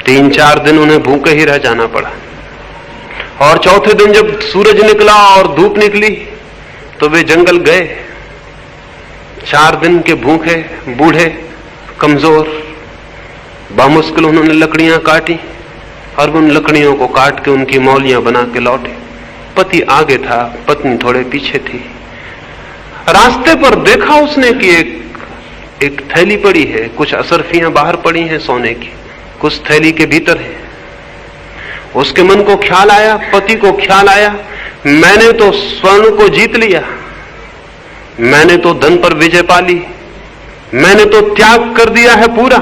3-4 दिन उन्हें भूखे ही रह जाना पड़ा, और चौथे दिन जब सूरज निकला और धूप निकली तो वे जंगल गए। 4 दिन के भूखे, बूढ़े, कमजोर, बामुश्किल उन्होंने लकड़ियां काटी और उन लकड़ियों को काट के उनकी मौलियां बना के लौटे। पति आगे था, पत्नी थोड़े पीछे थी। रास्ते पर देखा उसने कि एक थैली पड़ी है, कुछ असरफियां बाहर पड़ी हैं सोने की, कुछ थैली के भीतर है। उसके मन को ख्याल आया, पति को ख्याल आया, मैंने तो स्वर्ण को जीत लिया, मैंने तो धन पर विजय पा ली, मैंने तो त्याग कर दिया है पूरा।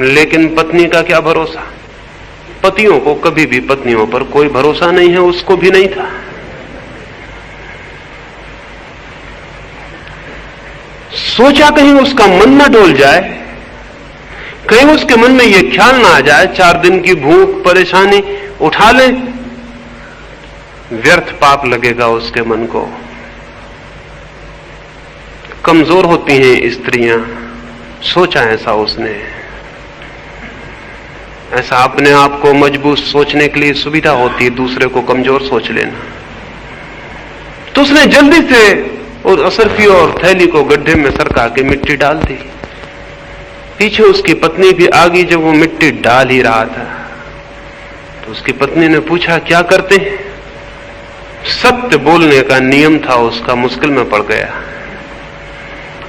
लेकिन पत्नी का क्या भरोसा? पतियों को कभी भी पत्नियों पर कोई भरोसा नहीं है, उसको भी नहीं था। सोचा कहीं उसका मन न डोल जाए, कहीं उसके मन में यह ख्याल ना आ जाए 4 दिन की भूख परेशानी उठा ले, व्यर्थ पाप लगेगा उसके मन को। कमजोर होती हैं स्त्रियां, सोचा ऐसा उसने। ऐसा अपने आप को मजबूत सोचने के लिए सुविधा होती है दूसरे को कमजोर सोच लेना। तो उसने जल्दी से उस असरफी और थैली को गड्ढे में सरका के मिट्टी डाल दी। पीछे उसकी पत्नी भी आ गई। जब वो मिट्टी डाल ही रहा था तो उसकी पत्नी ने पूछा, क्या करते हैं? सत्य बोलने का नियम था उसका, मुश्किल में पड़ गया।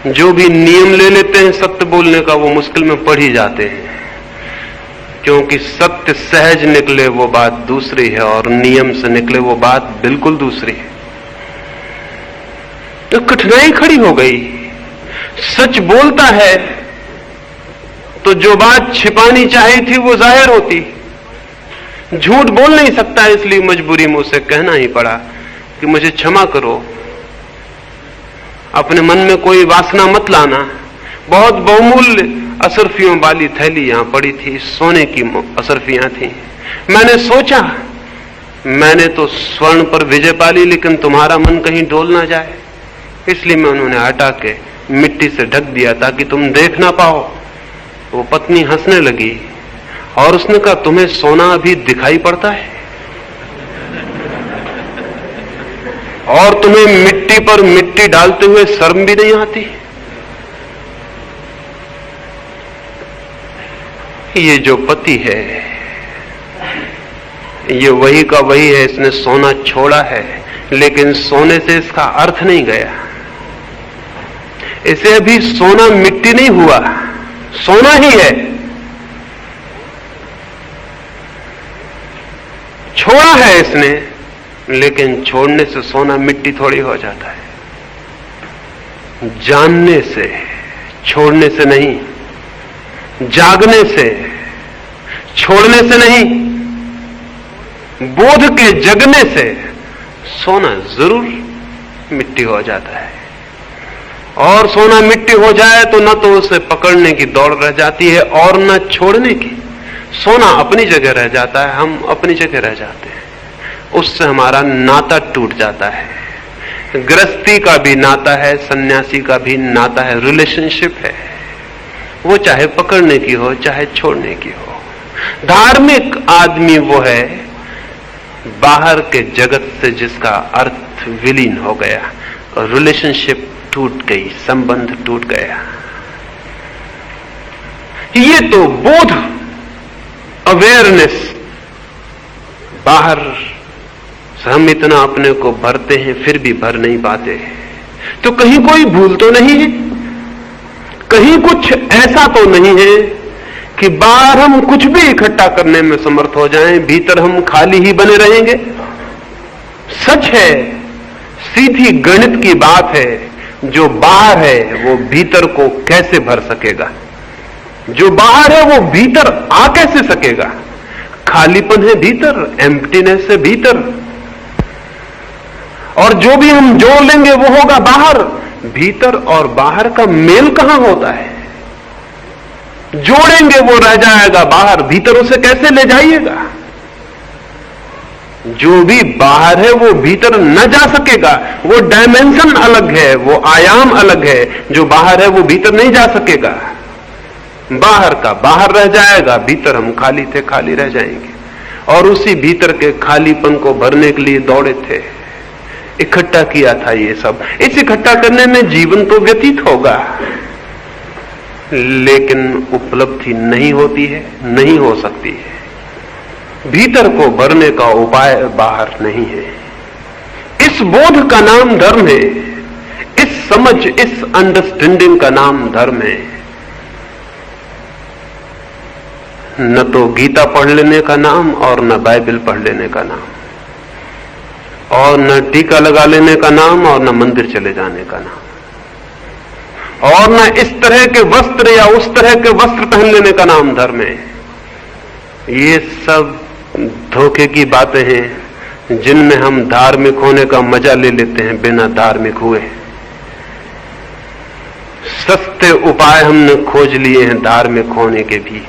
जो भी नियम ले लेते हैं सत्य बोलने का, वो मुश्किल में पड़ ही जाते हैं, क्योंकि सत्य सहज निकले वो बात दूसरी है और नियम से निकले वो बात बिल्कुल दूसरी है। तो कठिनाई खड़ी हो गई। सच बोलता है तो जो बात छिपानी चाहिए थी वो जाहिर होती। झूठ बोल नहीं सकता, इसलिए मजबूरी में उसे कहना ही पड़ा कि मुझे क्षमा करो, अपने मन में कोई वासना मत लाना। बहुत बहुमूल्य असरफियों वाली थैली यहां पड़ी थी, सोने की असरफियां थी। मैंने सोचा मैंने तो स्वर्ण पर विजय पाली, लेकिन तुम्हारा मन कहीं डोल ना जाए, इसलिए मैं उन्होंने हटा के मिट्टी से ढक दिया ताकि तुम देख ना पाओ। वो पत्नी हंसने लगी और उसने कहा, तुम्हें सोना अभी दिखाई पड़ता है और तुम्हें मिट्टी पर मिट्टी डालते हुए शर्म भी नहीं आती? ये जो पति है ये वही का वही है, इसने सोना छोड़ा है, लेकिन सोने से इसका अर्थ नहीं गया। इसे अभी सोना मिट्टी नहीं हुआ, सोना ही है। छोड़ा है इसने, लेकिन छोड़ने से सोना मिट्टी थोड़ी हो जाता है। जानने से, छोड़ने से नहीं, जागने से, छोड़ने से नहीं, बोध के जगने से सोना जरूर मिट्टी हो जाता है। और सोना मिट्टी हो जाए तो न तो उसे पकड़ने की दौड़ रह जाती है और न छोड़ने की। सोना अपनी जगह रह जाता है, हम अपनी जगह रह जाते हैं। उससे हमारा नाता टूट जाता है। गृहस्थी का भी नाता है, सन्यासी का भी नाता है, रिलेशनशिप है। वो चाहे पकड़ने की हो चाहे छोड़ने की हो। धार्मिक आदमी वो है बाहर के जगत से जिसका अर्थ विलीन हो गया और रिलेशनशिप टूट गई, संबंध टूट गया। ये तो बोध, अवेयरनेस। बाहर से हम इतना अपने को भरते हैं फिर भी भर नहीं पाते, तो कहीं कोई भूल तो नहीं है, कहीं कुछ ऐसा तो नहीं है कि बाहर हम कुछ भी इकट्ठा करने में समर्थ हो जाएं, भीतर हम खाली ही बने रहेंगे। सच है, सीधी गणित की बात है, जो बाहर है वो भीतर को कैसे भर सकेगा? जो बाहर है वो भीतर आ कैसे सकेगा? खालीपन है भीतर, एम्प्टीनेस है भीतर, और जो भी हम जोड़ लेंगे वो होगा बाहर। भीतर और बाहर का मेल कहां होता है? जोड़ेंगे वो रह जाएगा बाहर, भीतर उसे कैसे ले जाइएगा? जो भी बाहर है वो भीतर न जा सकेगा। वो डायमेंशन अलग है, वो आयाम अलग है। जो बाहर है वो भीतर नहीं जा सकेगा। बाहर का बाहर रह जाएगा, भीतर हम खाली थे खाली रह जाएंगे। और उसी भीतर के खालीपन को भरने के लिए दौड़े थे, इकट्ठा किया था ये सब। इस इकट्ठा करने में जीवन तो व्यतीत होगा, लेकिन उपलब्धि नहीं होती है, नहीं हो सकती है। भीतर को भरने का उपाय बाहर नहीं है। इस बोध का नाम धर्म है, इस समझ, इस अंडरस्टैंडिंग का नाम धर्म है। न तो गीता पढ़ लेने का नाम और न बाइबल पढ़ लेने का नाम, और न टीका लगा लेने का नाम और न मंदिर चले जाने का नाम, और न इस तरह के वस्त्र या उस तरह के वस्त्र पहन लेने का नाम धर्म है। ये सब धोखे की बातें हैं जिनमें हम धार्मिक होने का मजा ले लेते हैं बिना धार्मिक हुए। सस्ते उपाय हमने खोज लिए हैं धार्मिक होने के भी,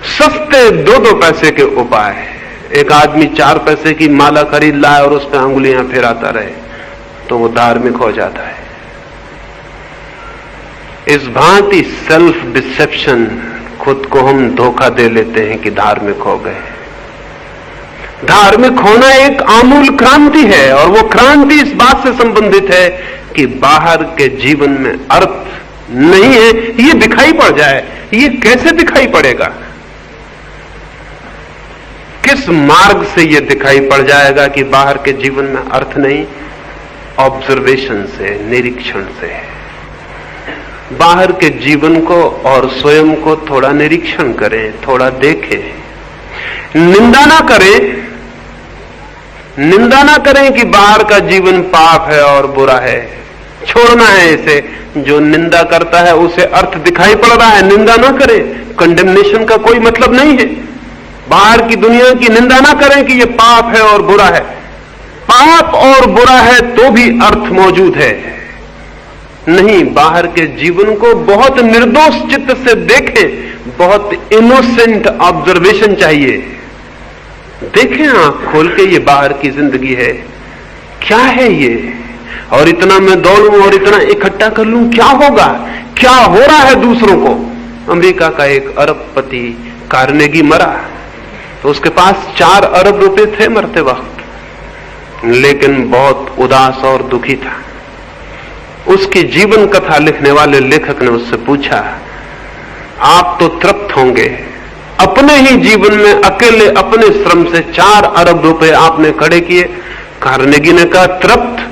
सस्ते 2-2 पैसे के उपाय। एक आदमी 4 पैसे की माला खरीद लाए और उस पर अंगुलियां फेराता रहे तो वो धार्मिक हो जाता है। इस भांति सेल्फ डिसेप्शन, खुद को हम धोखा दे लेते हैं कि धार्मिक हो गए। धार्मिक होना एक आमूल क्रांति है, और वो क्रांति इस बात से संबंधित है कि बाहर के जीवन में अर्थ नहीं है, ये दिखाई पड़ जाए। ये कैसे दिखाई पड़ेगा? किस मार्ग से ये दिखाई पड़ जाएगा कि बाहर के जीवन में अर्थ नहीं? ऑब्जर्वेशन से, निरीक्षण से। बाहर के जीवन को और स्वयं को थोड़ा निरीक्षण करें, थोड़ा देखें, निंदा ना करें, निंदा ना करें कि बाहर का जीवन पाप है और बुरा है, छोड़ना है इसे। जो निंदा करता है उसे अर्थ दिखाई पड़ रहा है, निंदा ना करें। कंडेमनेशन का कोई मतलब नहीं है। बाहर की दुनिया की निंदा ना करें कि यह पाप है और बुरा है। पाप और बुरा है तो भी अर्थ मौजूद है। नहीं, बाहर के जीवन को बहुत निर्दोष चित्त से देखें, बहुत इनोसेंट ऑब्जर्वेशन चाहिए। देखें आंख खोल के, ये बाहर की जिंदगी है, क्या है ये, और इतना मैं दौड़ूं और इतना इकट्ठा कर लूं, क्या होगा, क्या हो रहा है दूसरों को। अमेरिका का एक अरबपति कार्नेगी मरा तो उसके पास 4 अरब रुपए थे मरते वक्त, लेकिन बहुत उदास और दुखी था। उसकी जीवन कथा लिखने वाले लेखक ने उससे पूछा, आप तो तृप्त होंगे, अपने ही जीवन में अकेले अपने श्रम से 4 अरब रुपए आपने खड़े किए। कार्नेगी ने कहा, तृप्त?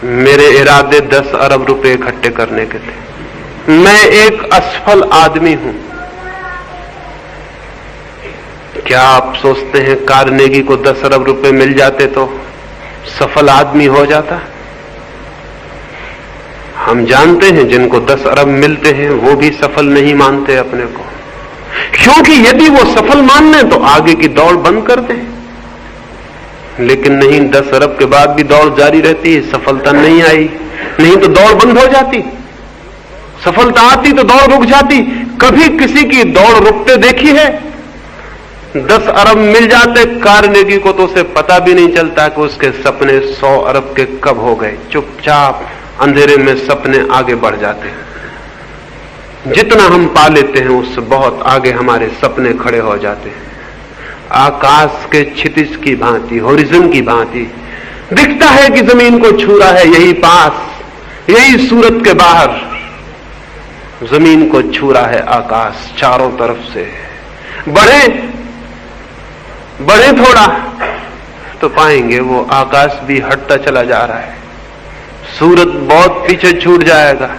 मेरे इरादे 10 अरब रुपए इकट्ठे करने के थे। मैं एक असफल आदमी हूं। क्या आप सोचते हैं कार्नेगी को 10 अरब रुपए मिल जाते तो सफल आदमी हो जाता? हम जानते हैं जिनको 10 अरब मिलते हैं वो भी सफल नहीं मानते अपने को, क्योंकि यदि वो सफल मानने तो आगे की दौड़ बंद कर दें। लेकिन नहीं, 10 अरब के बाद भी दौड़ जारी रहती है। सफलता नहीं आई, नहीं तो दौड़ बंद हो जाती, सफलता आती तो दौड़ रुक जाती। कभी किसी की दौड़ रुकते देखी है? 10 अरब मिल जाते कार्नेगी को तो उसे पता भी नहीं चलता कि उसके सपने 100 अरब के कब हो गए। चुपचाप अंधेरे में सपने आगे बढ़ जाते हैं। जितना हम पा लेते हैं उससे बहुत आगे हमारे सपने खड़े हो जाते हैं। आकाश के क्षितिज की भांति, होरिजन की भांति दिखता है कि जमीन को छू रहा है, यही पास, यही सूरत के बाहर जमीन को छू रहा है आकाश चारों तरफ से। बढ़े थोड़ा तो पाएंगे वो आकाश भी हटता चला जा रहा है, सूरत बहुत पीछे छूट जाएगा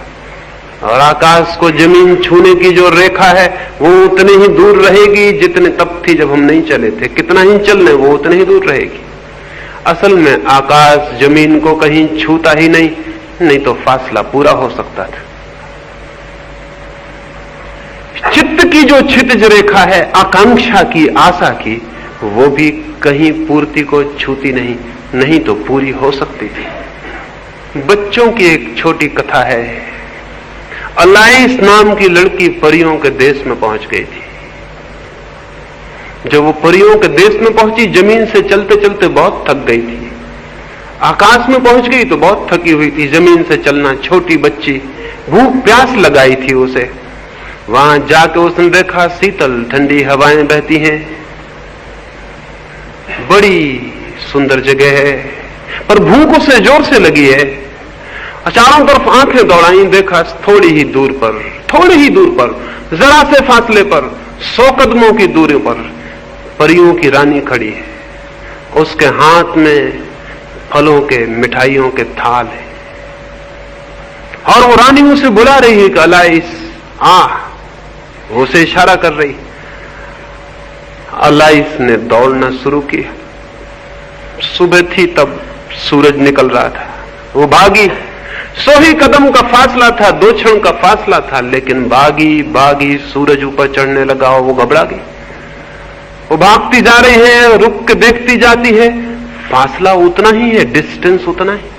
और आकाश को जमीन छूने की जो रेखा है वो उतनी ही दूर रहेगी जितने तब थी जब हम नहीं चले थे। कितना ही चल लें वो उतनी ही दूर रहेगी। असल में आकाश जमीन को कहीं छूता ही नहीं, नहीं तो फासला पूरा हो सकता था। चित्त की जो क्षितिज रेखा है आकांक्षा की, आशा की, वो भी कहीं पूर्ति को छूती नहीं, नहीं तो पूरी हो सकती थी। बच्चों की एक छोटी कथा है। अलाइस नाम की लड़की परियों के देश में पहुंच गई थी। जब वो परियों के देश में पहुंची, जमीन से चलते चलते बहुत थक गई थी। आकाश में पहुंच गई तो बहुत थकी हुई थी। जमीन से चलना, छोटी बच्ची, भूख प्यास लगाई थी उसे। वहां जाके उसने देखा शीतल ठंडी हवाएं बहती हैं, बड़ी सुंदर जगह है, पर भूख उसे जोर से लगी है। चारों तरफ आंखें दौड़ाई, देखा थोड़ी ही दूर पर, जरा से फासले पर, 100 कदमों की दूरी पर परियों की रानी खड़ी है। उसके हाथ में फलों के, मिठाइयों के थाल है और वो रानी उसे बुला रही है कि अलाइस आ, वो उसे इशारा कर रही। अलाइस ने दौड़ना शुरू किया। सुबह थी तब सूरज निकल रहा था। वो भागी, 100 ही कदम का फासला था, 2 क्षण का फासला था, लेकिन भागी सूरज ऊपर चढ़ने लगा और वो घबरा गई। वो भागती जा रही है, रुक के देखती जाती है, फासला उतना ही है, डिस्टेंस उतना ही।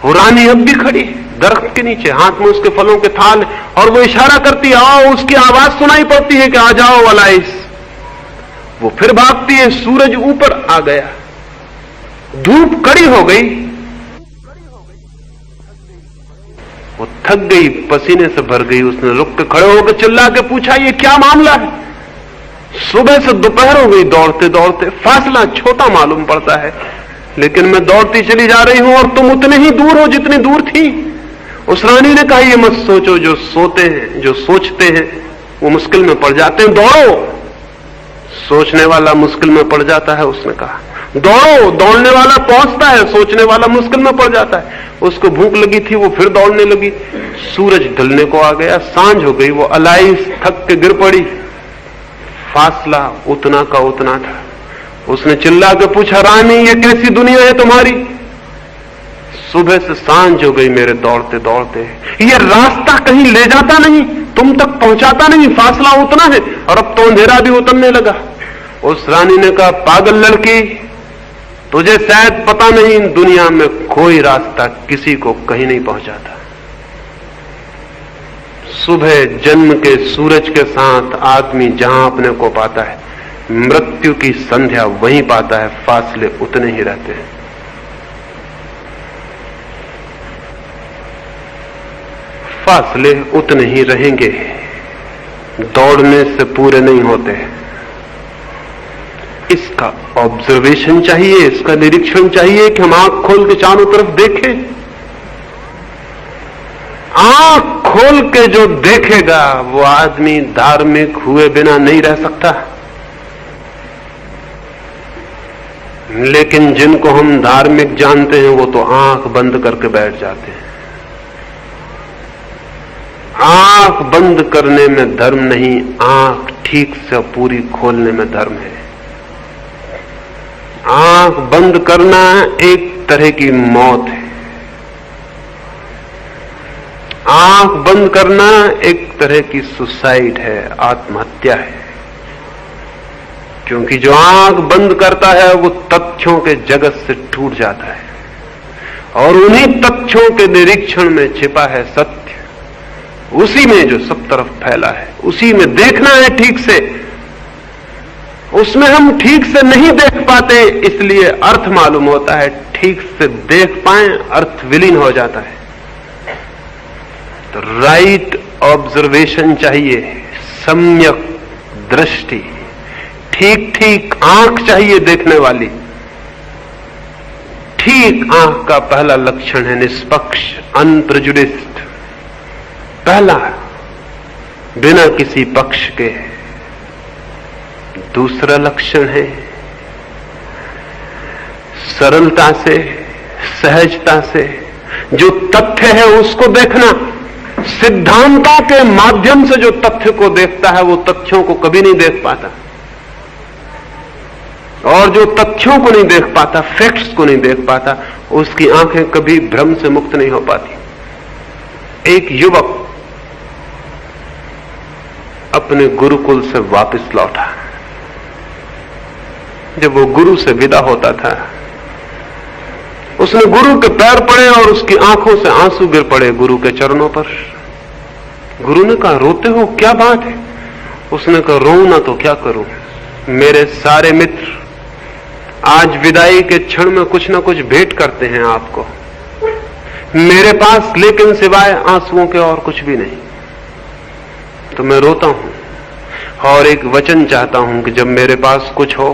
वो रानी अब भी खड़ी है दरख्त के नीचे, हाथ में उसके फलों के थाल, और वो इशारा करती है आओ। उसकी आवाज सुनाई पड़ती है कि आ जाओ अलाइस। वो फिर भागती है, सूरज ऊपर आ गया, धूप कड़ी हो गई, वो थक गई, पसीने से भर गई। उसने रुक के खड़े होकर चिल्ला के पूछा ये क्या मामला है? सुबह से दोपहर हो गई दौड़ते दौड़ते, फासला छोटा मालूम पड़ता है, लेकिन मैं दौड़ती चली जा रही हूं और तुम उतने ही दूर हो जितनी दूर थी। उस रानी ने कहा ये मत सोचो, जो सोते हैं, जो सोचते हैं वो मुश्किल में पड़ जाते हैं, दौड़ो। सोचने वाला मुश्किल में पड़ जाता है, उसने कहा दौड़ो। दौड़ने वाला पहुंचता है, सोचने वाला मुश्किल में पड़ जाता है। उसको भूख लगी थी, वो फिर दौड़ने लगी। सूरज ढलने को आ गया, सांझ हो गई। वो अलाइस थक के गिर पड़ी। फासला उतना का उतना था। उसने चिल्ला के पूछा, रानी ये कैसी दुनिया है तुम्हारी? सुबह से सांझ हो गई मेरे दौड़ते दौड़ते, ये रास्ता कहीं ले जाता नहीं, तुम तक पहुंचाता नहीं, फासला उतना है और अब तो अंधेरा भी उतरने लगा। उस रानी ने कहा, पागल लड़की, तुझे शायद पता नहीं, दुनिया में कोई रास्ता किसी को कहीं नहीं पहुंचाता। सुबह जन्म के सूरज के साथ आदमी जहां अपने को पाता है, मृत्यु की संध्या वहीं पाता है, फासले उतने ही रहते हैं। फासले उतने ही रहेंगे, दौड़ने से पूरे नहीं होते। इसका ऑब्जर्वेशन चाहिए, इसका निरीक्षण चाहिए कि हम आंख खोल के चारों तरफ देखें। आंख खोल के जो देखेगा वो आदमी धार्मिक हुए बिना नहीं रह सकता। लेकिन जिनको हम धार्मिक जानते हैं वो तो आंख बंद करके बैठ जाते हैं। आंख बंद करने में धर्म नहीं, आंख ठीक से पूरी खोलने में धर्म है। आंख बंद करना एक तरह की मौत है। आंख बंद करना एक तरह की सुसाइड है, आत्महत्या है। क्योंकि जो आंख बंद करता है वो तथ्यों के जगत से टूट जाता है और उन्हीं तथ्यों के निरीक्षण में छिपा है सत्य। उसी में जो सब तरफ फैला है, उसी में देखना है ठीक से। उसमें हम ठीक से नहीं देख पाते, इसलिए अर्थ मालूम होता है। ठीक से देख पाएं, अर्थ विलीन हो जाता है। तो राइट ऑब्जर्वेशन चाहिए, सम्यक दृष्टि, ठीक ठीक आंख चाहिए देखने वाली। ठीक आंख का पहला लक्षण है निष्पक्ष, अनप्रेजुडिस्ड। पहला, बिना किसी पक्ष के। दूसरा लक्षण है सरलता से, सहजता से जो तथ्य है उसको देखना। सिद्धांतों के माध्यम से जो तथ्य को देखता है वो तथ्यों को कभी नहीं देख पाता, और जो तथ्यों को नहीं देख पाता, फैक्ट्स को नहीं देख पाता, उसकी आंखें कभी भ्रम से मुक्त नहीं हो पाती। एक युवक अपने गुरुकुल से वापस लौटा। जब वो गुरु से विदा होता था, उसने गुरु के पैर पड़े और उसकी आंखों से आंसू गिर पड़े गुरु के चरणों पर। गुरु ने कहा, रोते हो, क्या बात है? उसने कहा, रोऊं ना तो क्या करूं, मेरे सारे मित्र आज विदाई के क्षण में कुछ ना कुछ भेंट करते हैं आपको, मेरे पास लेकिन सिवाय आंसुओं के और कुछ भी नहीं। तो मैं रोता हूं और एक वचन चाहता हूं कि जब मेरे पास कुछ हो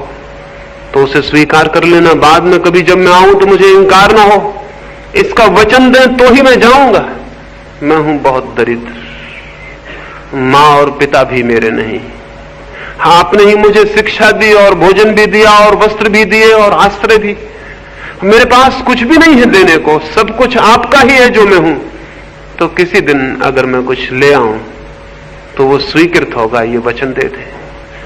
तो उसे स्वीकार कर लेना, बाद में कभी जब मैं आऊं तो मुझे इंकार ना हो। इसका वचन दें तो ही मैं जाऊंगा। मैं हूं बहुत दरिद्र, मां और पिता भी मेरे नहीं। हाँ, आपने ही मुझे शिक्षा दी और भोजन भी दिया और वस्त्र भी दिए और आश्रय भी। मेरे पास कुछ भी नहीं है देने को, सब कुछ आपका ही है जो मैं हूं। तो किसी दिन अगर मैं कुछ ले आऊं तो वो स्वीकृत होगा, ये वचन दे दे।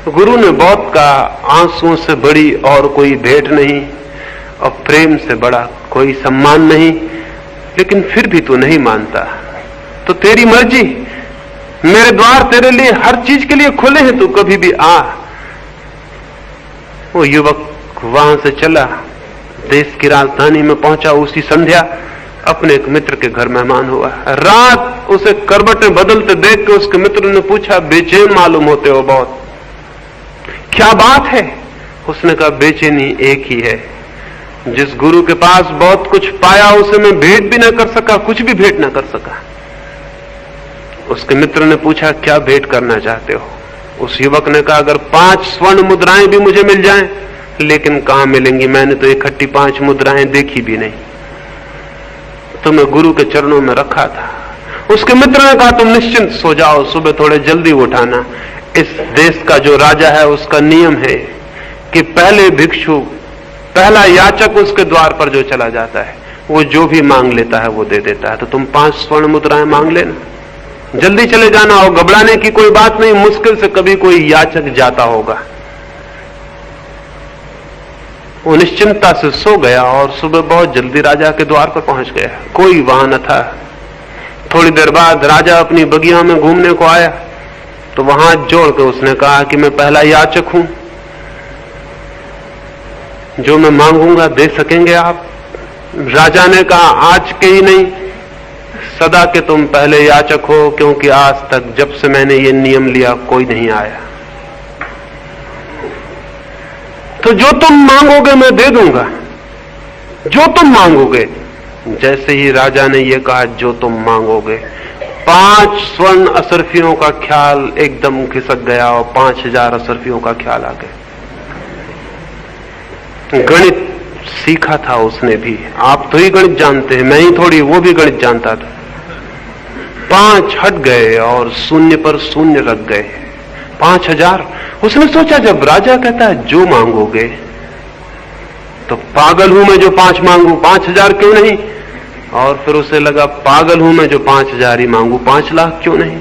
गुरु ने बहुत कहा, आंसुओं से बड़ी और कोई भेंट नहीं और प्रेम से बड़ा कोई सम्मान नहीं, लेकिन फिर भी तू नहीं मानता तो तेरी मर्जी। मेरे द्वार तेरे लिए हर चीज के लिए खुले हैं, तू कभी भी आ। वो युवक वहां से चला, देश की राजधानी में पहुंचा। उसी संध्या अपने एक मित्र के घर मेहमान हुआ। रात उसे करवटें बदलते देख के उसके मित्र ने पूछा, बेचैन मालूम होते हो बहुत, क्या बात है? उसने कहा, बेचैनी एक ही है, जिस गुरु के पास बहुत कुछ पाया उसे मैं भेंट भी न कर सका, कुछ भी भेंट न कर सका। उसके मित्र ने पूछा, क्या भेंट करना चाहते हो? उस युवक ने कहा, अगर 5 स्वर्ण मुद्राएं भी मुझे मिल जाएं, लेकिन कहां मिलेंगी, मैंने तो इकट्ठी 5 मुद्राएं देखी भी नहीं। तो मैं गुरु के चरणों में रखा था। उसके मित्र ने कहा, तुम निश्चिंत सो जाओ, सुबह थोड़े जल्दी उठाना। इस देश का जो राजा है उसका नियम है कि पहले भिक्षु, पहला याचक उसके द्वार पर जो चला जाता है वो जो भी मांग लेता है वो दे देता है। तो तुम 5 स्वर्ण मुद्राएं मांग लेना, जल्दी चले जाना, और घबराने की कोई बात नहीं, मुश्किल से कभी कोई याचक जाता होगा। वो निश्चिंतता से सो गया और सुबह बहुत जल्दी राजा के द्वार पर पहुंच गया। कोई वहां न था। थोड़ी देर बाद राजा अपनी बगिया में घूमने को आया तो वहां जोड़ के उसने कहा कि मैं पहला याचक हूं, जो मैं मांगूंगा दे सकेंगे आप? राजा ने कहा आज के ही नहीं, सदा के तुम पहले याचक हो, क्योंकि आज तक जब से मैंने ये नियम लिया कोई नहीं आया। तो जो तुम मांगोगे मैं दे दूंगा, जो तुम मांगोगे। जैसे ही राजा ने यह कहा जो तुम मांगोगे, 5 स्वर्ण असरफियों का ख्याल एकदम खिसक गया और 5000 असरफियों का ख्याल आ गया। गणित सीखा था उसने भी, आप तो ही गणित जानते हैं, मैं ही थोड़ी, वो भी गणित जानता था। 5 हट गए और शून्य पर शून्य रख गए, 5000। उसने सोचा जब राजा कहता है जो मांगोगे, तो पागल हूं मैं जो 5 मांगू, 5000 क्यों नहीं? और फिर उसे लगा पागल हूं मैं जो 5000 ही मांगू, 5 लाख क्यों नहीं?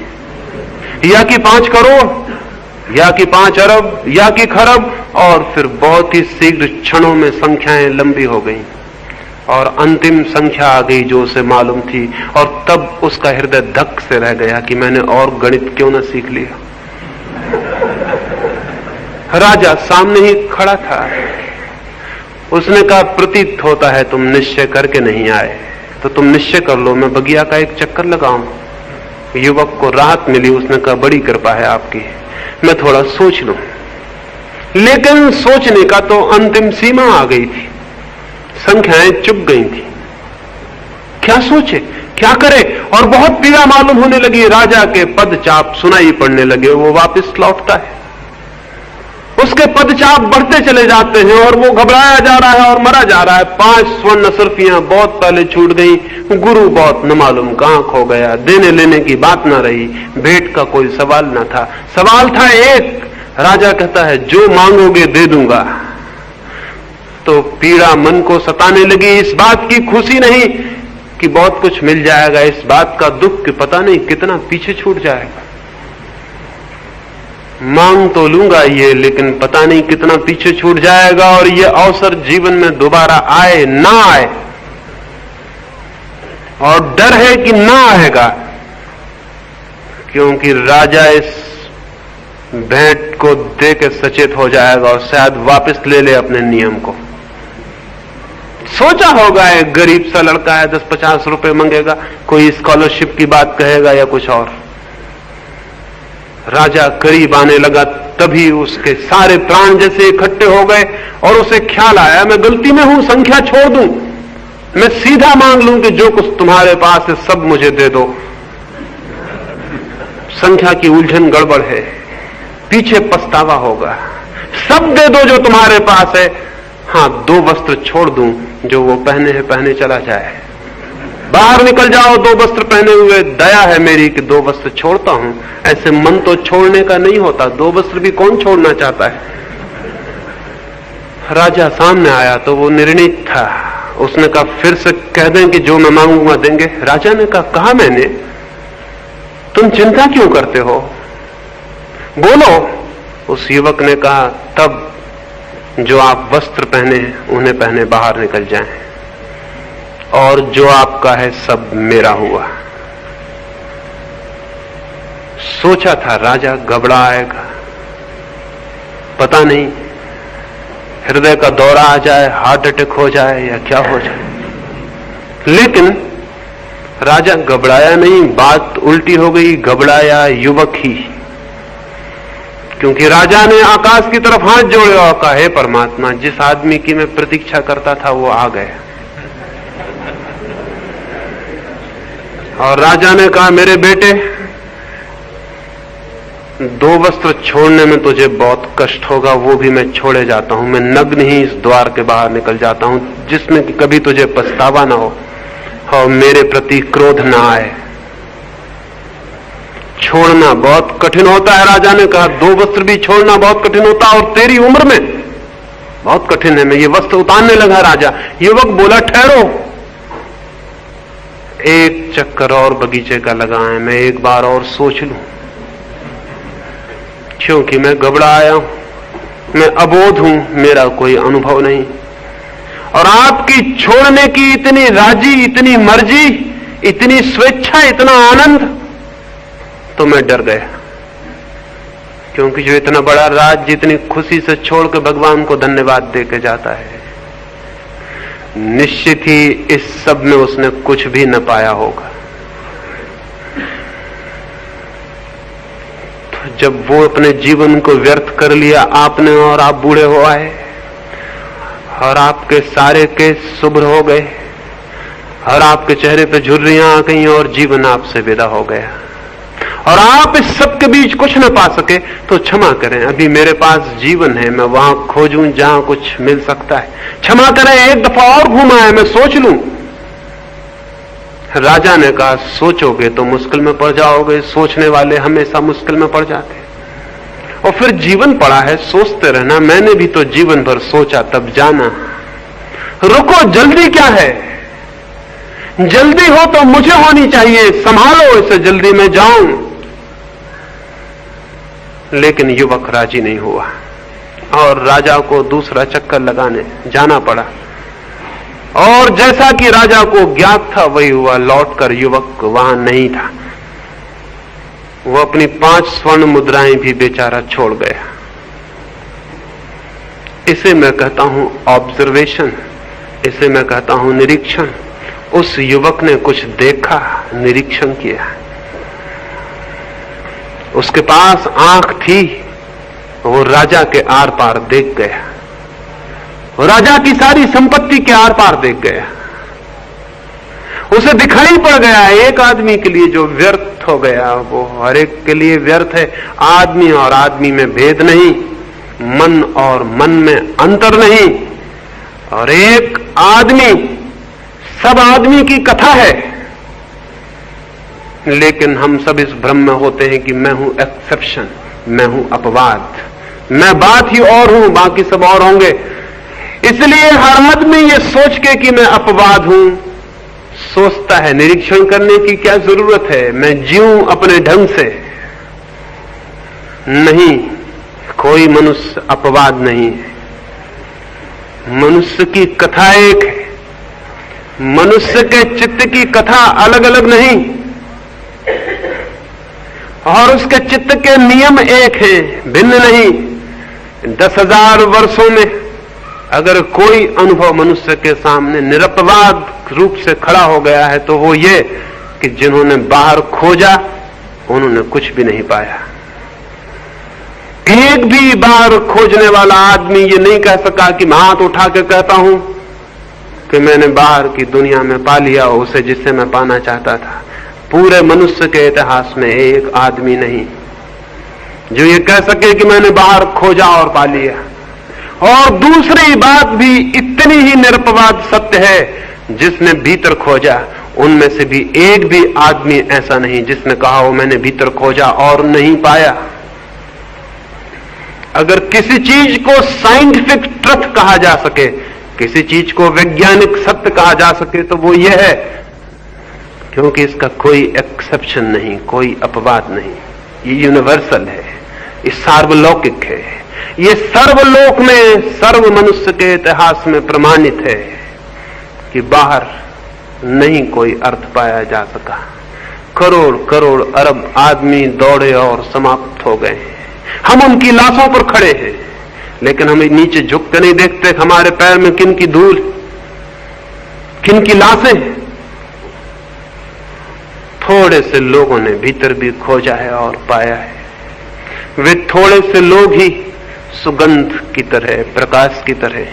या कि 5 करोड़, या कि 5 अरब, या कि खरब। और फिर बहुत ही शीघ्र क्षणों में संख्याएं लंबी हो गईं और अंतिम संख्या आ गई जो उसे मालूम थी। और तब उसका हृदय धक से रह गया कि मैंने और गणित क्यों न सीख लिया। राजा सामने ही खड़ा था। उसने कहा प्रतीत होता है तुम निश्चय करके नहीं आए, तो तुम निश्चय कर लो, मैं बगिया का एक चक्कर लगाऊं। युवक को राहत मिली। उसने कहा बड़ी कृपा है आपकी, मैं थोड़ा सोच लूं। लेकिन सोचने का तो अंतिम सीमा आ गई थी, संख्याएं चुप गई थी। क्या सोचे, क्या करे? और बहुत पीड़ा मालूम होने लगी। राजा के पदचाप सुनाई पड़ने लगे। वो वापस लौटता है, उसके पदचाप बढ़ते चले जाते हैं और वो घबराया जा रहा है और मरा जा रहा है। 5 स्वर्ण असरफियां बहुत पहले छूट गई। गुरु बहुत न मालूम कहां खो गया। देने लेने की बात ना रही, भेंट का कोई सवाल ना था। सवाल था एक, राजा कहता है जो मांगोगे दे दूंगा। तो पीड़ा मन को सताने लगी। इस बात की खुशी नहीं कि बहुत कुछ मिल जाएगा, इस बात का दुख कि पता नहीं कितना पीछे छूट जाएगा। मांग तो लूंगा ये, लेकिन पता नहीं कितना पीछे छूट जाएगा और ये अवसर जीवन में दोबारा आए ना आए। और डर है कि ना आएगा, क्योंकि राजा इस भेंट को दे के सचेत हो जाएगा और शायद वापस ले ले अपने नियम को। सोचा होगा एक गरीब सा लड़का है, 10-50 रुपए मांगेगा, कोई स्कॉलरशिप की बात कहेगा या कुछ और। राजा करीब आने लगा, तभी उसके सारे प्राण जैसे इकट्ठे हो गए और उसे ख्याल आया मैं गलती में हूं, संख्या छोड़ दूं, मैं सीधा मांग लूं कि जो कुछ तुम्हारे पास है सब मुझे दे दो। संख्या की उलझन गड़बड़ है, पीछे पछतावा होगा। सब दे दो जो तुम्हारे पास है, हां 2 वस्त्र छोड़ दूं, जो वो पहने हैं पहने चला जाए। बाहर निकल जाओ 2 वस्त्र पहने हुए, दया है मेरी कि 2 वस्त्र छोड़ता हूं। ऐसे मन तो छोड़ने का नहीं होता, 2 वस्त्र भी कौन छोड़ना चाहता है। राजा सामने आया तो वो निर्णित था। उसने कहा फिर से कह दें कि जो मैं मांगूंगा देंगे। राजा ने कहा मैंने, तुम चिंता क्यों करते हो, बोलो। उस युवक ने कहा तब जो आप वस्त्र पहने हैं उन्हें पहने बाहर निकल जाएं, और जो आपका है सब मेरा हुआ। सोचा था राजा घबराएगा, पता नहीं हृदय का दौरा आ जाए, हार्ट अटैक हो जाए या क्या हो जाए। लेकिन राजा घबराया नहीं, बात उल्टी हो गई, घबराया युवक ही। क्योंकि राजा ने आकाश की तरफ हाथ जोड़े और कहा हे परमात्मा, जिस आदमी की मैं प्रतीक्षा करता था वो आ गया। और राजा ने कहा मेरे बेटे, 2 वस्त्र छोड़ने में तुझे बहुत कष्ट होगा, वो भी मैं छोड़े जाता हूं। मैं नग्न ही इस द्वार के बाहर निकल जाता हूं, जिसमें कि कभी तुझे पछतावा ना हो और मेरे प्रति क्रोध ना आए। छोड़ना बहुत कठिन होता है, राजा ने कहा। 2 वस्त्र भी छोड़ना बहुत कठिन होता है, और तेरी उम्र में बहुत कठिन है। मैं ये वस्त्र उतारने लगा राजा। युवक बोला ठहरो, एक चक्कर और बगीचे का लगाएं, मैं एक बार और सोच लूं, क्योंकि मैं घबरा आया हूं, मैं अबोध हूं, मेरा कोई अनुभव नहीं। और आपकी छोड़ने की इतनी राजी, इतनी मर्जी, इतनी स्वेच्छा, इतना आनंद, तो मैं डर गया। क्योंकि जो इतना बड़ा राज जितनी खुशी से छोड़ के भगवान को धन्यवाद दे के जाता है, निश्चित ही इस सब में उसने कुछ भी न पाया होगा। तो जब वो अपने जीवन को व्यर्थ कर लिया आपने, और आप बूढ़े हो आए और आपके सारे केस शुभ्र हो गए और आपके चेहरे पे झुर्रियां आ गई और जीवन आपसे विदा हो गया, और आप इस सब के बीच कुछ न पा सके, तो क्षमा करें, अभी मेरे पास जीवन है, मैं वहां खोजूं जहां कुछ मिल सकता है। क्षमा करें, एक दफा और घूमा है, मैं सोच लूं। राजा ने कहा, सोचोगे तो मुश्किल में पड़ जाओगे, सोचने वाले हमेशा मुश्किल में पड़ जाते हैं। और फिर जीवन पड़ा है, सोचते रहना। मैंने भी तो जीवन भर सोचा, तब जाना। रुको, जल्दी क्या है? जल्दी हो तो मुझे होनी चाहिए, संभालो इसे, जल्दी में जाऊं। लेकिन युवक राजी नहीं हुआ और राजा को दूसरा चक्कर लगाने जाना पड़ा। और जैसा कि राजा को ज्ञात था वही हुआ, लौटकर युवक वहां नहीं था। वो अपनी 5 स्वर्ण मुद्राएं भी बेचारा छोड़ गया। इसे मैं कहता हूं ऑब्जर्वेशन, इसे मैं कहता हूं निरीक्षण। उस युवक ने कुछ देखा, निरीक्षण किया। उसके पास आंख थी, वो राजा के आर पार देख गया, राजा की सारी संपत्ति के आर पार देख गया। उसे दिखाई पड़ गया एक आदमी के लिए जो व्यर्थ हो गया, वो हर एक के लिए व्यर्थ है। आदमी और आदमी में भेद नहीं, मन और मन में अंतर नहीं, और एक आदमी सब आदमी की कथा है। लेकिन हम सब इस भ्रम में होते हैं कि मैं हूं एक्सेप्शन, मैं हूं अपवाद, मैं बात ही और हूं, बाकी सब और होंगे। इसलिए हर आदमी ये सोच के कि मैं अपवाद हूं सोचता है। निरीक्षण करने की क्या जरूरत है? मैं जीऊं अपने ढंग से। नहीं, कोई मनुष्य अपवाद नहीं है। मनुष्य की कथा एक है, मनुष्य के चित्त की कथा अलग अलग नहीं, और उसके चित्त के नियम एक हैं, भिन्न नहीं। 10,000 वर्षों में अगर कोई अनुभव मनुष्य के सामने निरपवाद रूप से खड़ा हो गया है तो वो ये कि जिन्होंने बाहर खोजा उन्होंने कुछ भी नहीं पाया। एक भी बाहर खोजने वाला आदमी ये नहीं कह सका कि मैं हाथ उठा के कहता हूं कि मैंने बाहर की दुनिया में पा लिया उसे जिससे मैं पाना चाहता था। पूरे मनुष्य के इतिहास में एक आदमी नहीं जो ये कह सके कि मैंने बाहर खोजा और पा लिया। और दूसरी बात भी इतनी ही निरपवाद सत्य है, जिसने भीतर खोजा उनमें से भी एक भी आदमी ऐसा नहीं जिसने कहा हो मैंने भीतर खोजा और नहीं पाया। अगर किसी चीज को साइंटिफिक ट्रुथ कहा जा सके, किसी चीज को वैज्ञानिक सत्य कहा जा सके तो वो ये है, क्योंकि इसका कोई एक्सेप्शन नहीं, कोई अपवाद नहीं। ये यूनिवर्सल है, ये सार्वलौकिक है, ये सर्वलोक में सर्व मनुष्य के इतिहास में प्रमाणित है कि बाहर नहीं कोई अर्थ पाया जा सका। करोड़ करोड़ अरब आदमी दौड़े और समाप्त हो गए। हम उनकी लाशों पर खड़े हैं, लेकिन हम नीचे झुक कर नहीं देखते हमारे पैर में किन की धूल, किन की लाशें। थोड़े से लोगों ने भीतर भी खोजा है और पाया है। वे थोड़े से लोग ही सुगंध की तरह, प्रकाश की तरह,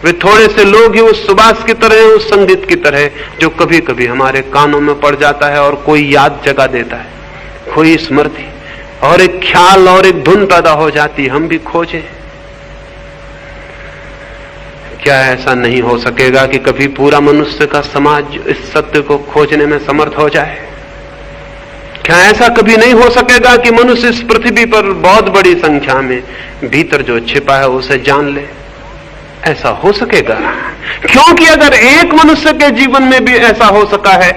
वे थोड़े से लोग ही उस सुबास की तरह, उस संगीत की तरह जो कभी कभी हमारे कानों में पड़ जाता है और कोई याद जगा देता है, कोई स्मृति और एक ख्याल और एक धुन पैदा हो जाती। हम भी खोजें। क्या ऐसा नहीं हो सकेगा कि कभी पूरा मनुष्य का समाज इस सत्य को खोजने में समर्थ हो जाए? क्या ऐसा कभी नहीं हो सकेगा कि मनुष्य इस पृथ्वी पर बहुत बड़ी संख्या में भीतर जो छिपा है उसे जान ले? ऐसा हो सकेगा? क्योंकि अगर एक मनुष्य के जीवन में भी ऐसा हो सका है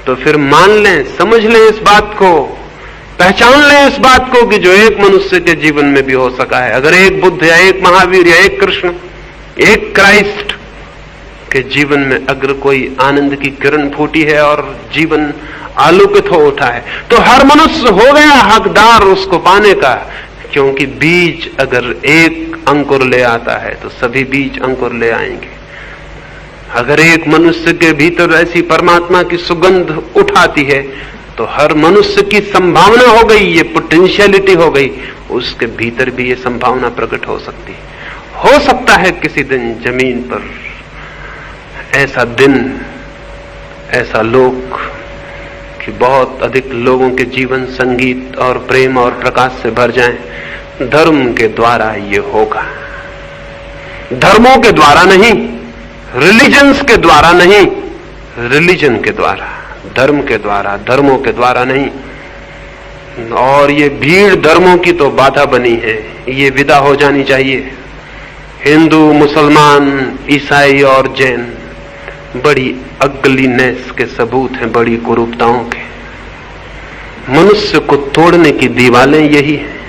तो फिर मान लें, समझ लें इस बात को, पहचान लें इस बात को कि जो एक मनुष्य के जीवन में भी हो सका है। अगर एक बुद्ध या एक महावीर या एक कृष्ण, एक क्राइस्ट कि जीवन में अगर कोई आनंद की किरण फूटी है और जीवन आलोकित हो उठा है, तो हर मनुष्य हो गया हकदार उसको पाने का, क्योंकि बीज अगर एक अंकुर ले आता है तो सभी बीज अंकुर ले आएंगे। अगर एक मनुष्य के भीतर ऐसी परमात्मा की सुगंध उठाती है तो हर मनुष्य की संभावना हो गई, ये पोटेंशियलिटी हो गई, उसके भीतर भी ये संभावना प्रकट हो सकती है। हो सकता है किसी दिन जमीन पर ऐसा दिन, ऐसा लोक कि बहुत अधिक लोगों के जीवन संगीत और प्रेम और प्रकाश से भर जाएं। धर्म के द्वारा ये होगा, धर्मों के द्वारा नहीं, रिलीजन्स के द्वारा नहीं, रिलीजन के द्वारा, धर्म के द्वारा, धर्मों के द्वारा नहीं। और ये भीड़ धर्मों की तो बाधा बनी है, ये विदा हो जानी चाहिए। हिंदू, मुसलमान, ईसाई और जैन बड़ी अगलीनेस के सबूत हैं, बड़ी कुरूपताओं के। मनुष्य को तोड़ने की दीवारें यही हैं,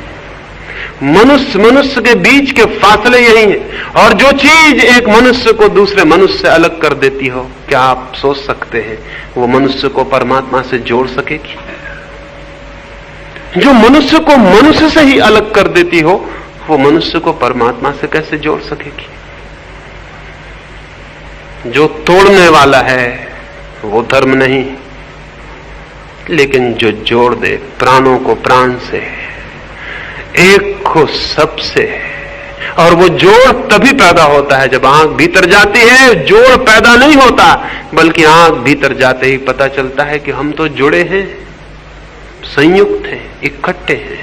मनुष्य के बीच के फासले यही हैं। और जो चीज एक मनुष्य को दूसरे मनुष्य से अलग कर देती हो, क्या आप सोच सकते हैं वो मनुष्य को परमात्मा से जोड़ सकेगी? जो मनुष्य को मनुष्य से ही अलग कर देती हो, वो मनुष्य को परमात्मा से कैसे जोड़ सकेगी? जो तोड़ने वाला है वो धर्म नहीं, लेकिन जो जोड़ दे प्राणों को प्राण से, एक को सबसे, और वो जोड़ तभी पैदा होता है जब आंख भीतर जाती है। जोड़ पैदा नहीं होता, बल्कि आंख भीतर जाते ही पता चलता है कि हम तो जुड़े हैं, संयुक्त हैं, इकट्ठे हैं।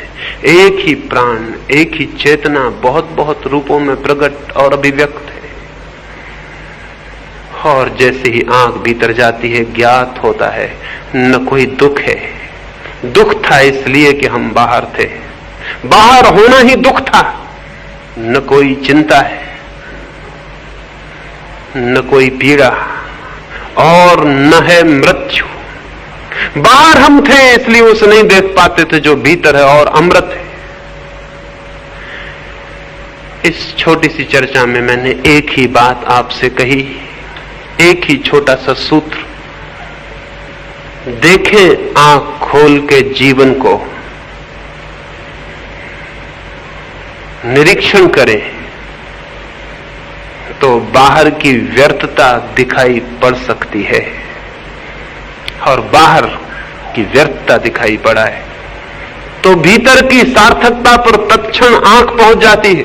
एक ही प्राण, एक ही चेतना बहुत बहुत रूपों में प्रकट और अभिव्यक्त है। और जैसे ही आंख भीतर जाती है, ज्ञात होता है न कोई दुख है। दुख था इसलिए कि हम बाहर थे, बाहर होना ही दुख था। न कोई चिंता है, न कोई पीड़ा, और न है मृत्यु। बाहर हम थे इसलिए उसे नहीं देख पाते थे जो भीतर है और अमृत है। इस छोटी सी चर्चा में मैंने एक ही बात आपसे कही, एक ही छोटा सा सूत्र। देखें आंख खोल के जीवन को, निरीक्षण करें तो बाहर की व्यर्थता दिखाई पड़ सकती है, और बाहर की व्यर्थता दिखाई पड़ा है तो भीतर की सार्थकता पर तत्क्षण आंख पहुंच जाती है।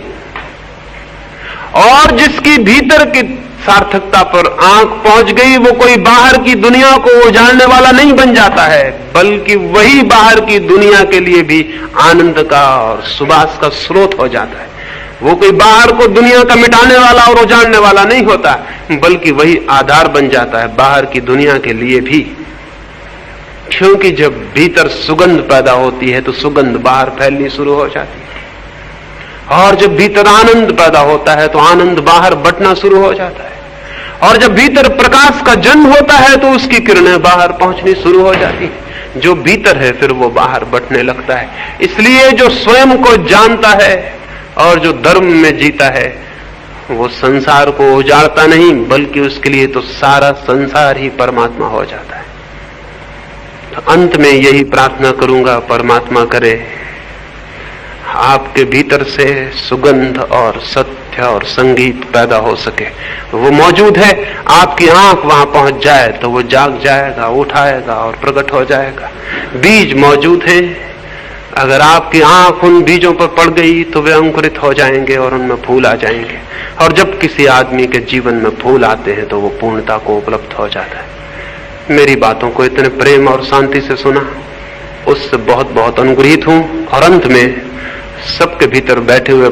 और जिसकी भीतर की सार्थकता पर आंख पहुंच गई, वो कोई बाहर की दुनिया को उजाड़ने वाला नहीं बन जाता है, बल्कि वही बाहर की दुनिया के लिए भी आनंद का और सुबास का स्रोत हो जाता है। वो कोई बाहर को दुनिया का मिटाने वाला और उजाड़ने वाला नहीं होता, बल्कि वही आधार बन जाता है बाहर की दुनिया के लिए भी। क्योंकि जब भीतर सुगंध पैदा होती है तो सुगंध बाहर फैलनी शुरू हो जाती है, और जब भीतर आनंद पैदा होता है तो आनंद बाहर बंटना शुरू हो जाता है, और जब भीतर प्रकाश का जन्म होता है तो उसकी किरणें बाहर पहुंचनी शुरू हो जाती है। जो भीतर है फिर वो बाहर बंटने लगता है। इसलिए जो स्वयं को जानता है और जो धर्म में जीता है, वो संसार को उजाड़ता नहीं, बल्कि उसके लिए तो सारा संसार ही परमात्मा हो जाता है। तो अंत में यही प्रार्थना करूंगा, परमात्मा करे आपके भीतर से सुगंध और सत्य और संगीत पैदा हो सके। वो मौजूद है, आपकी आंख वहां पहुंच जाए तो वो जाग जाएगा, उठाएगा और प्रकट हो जाएगा। बीज मौजूद है, अगर आपकी आंख उन बीजों पर पड़ गई तो वे अंकुरित हो जाएंगे और उनमें फूल आ जाएंगे। और जब किसी आदमी के जीवन में फूल आते हैं तो वो पूर्णता को उपलब्ध हो जाता है। मेरी बातों को इतने प्रेम और शांति से सुना, उससे बहुत बहुत अनुग्रहित हूं। और अंत में सबके भीतर बैठे हुए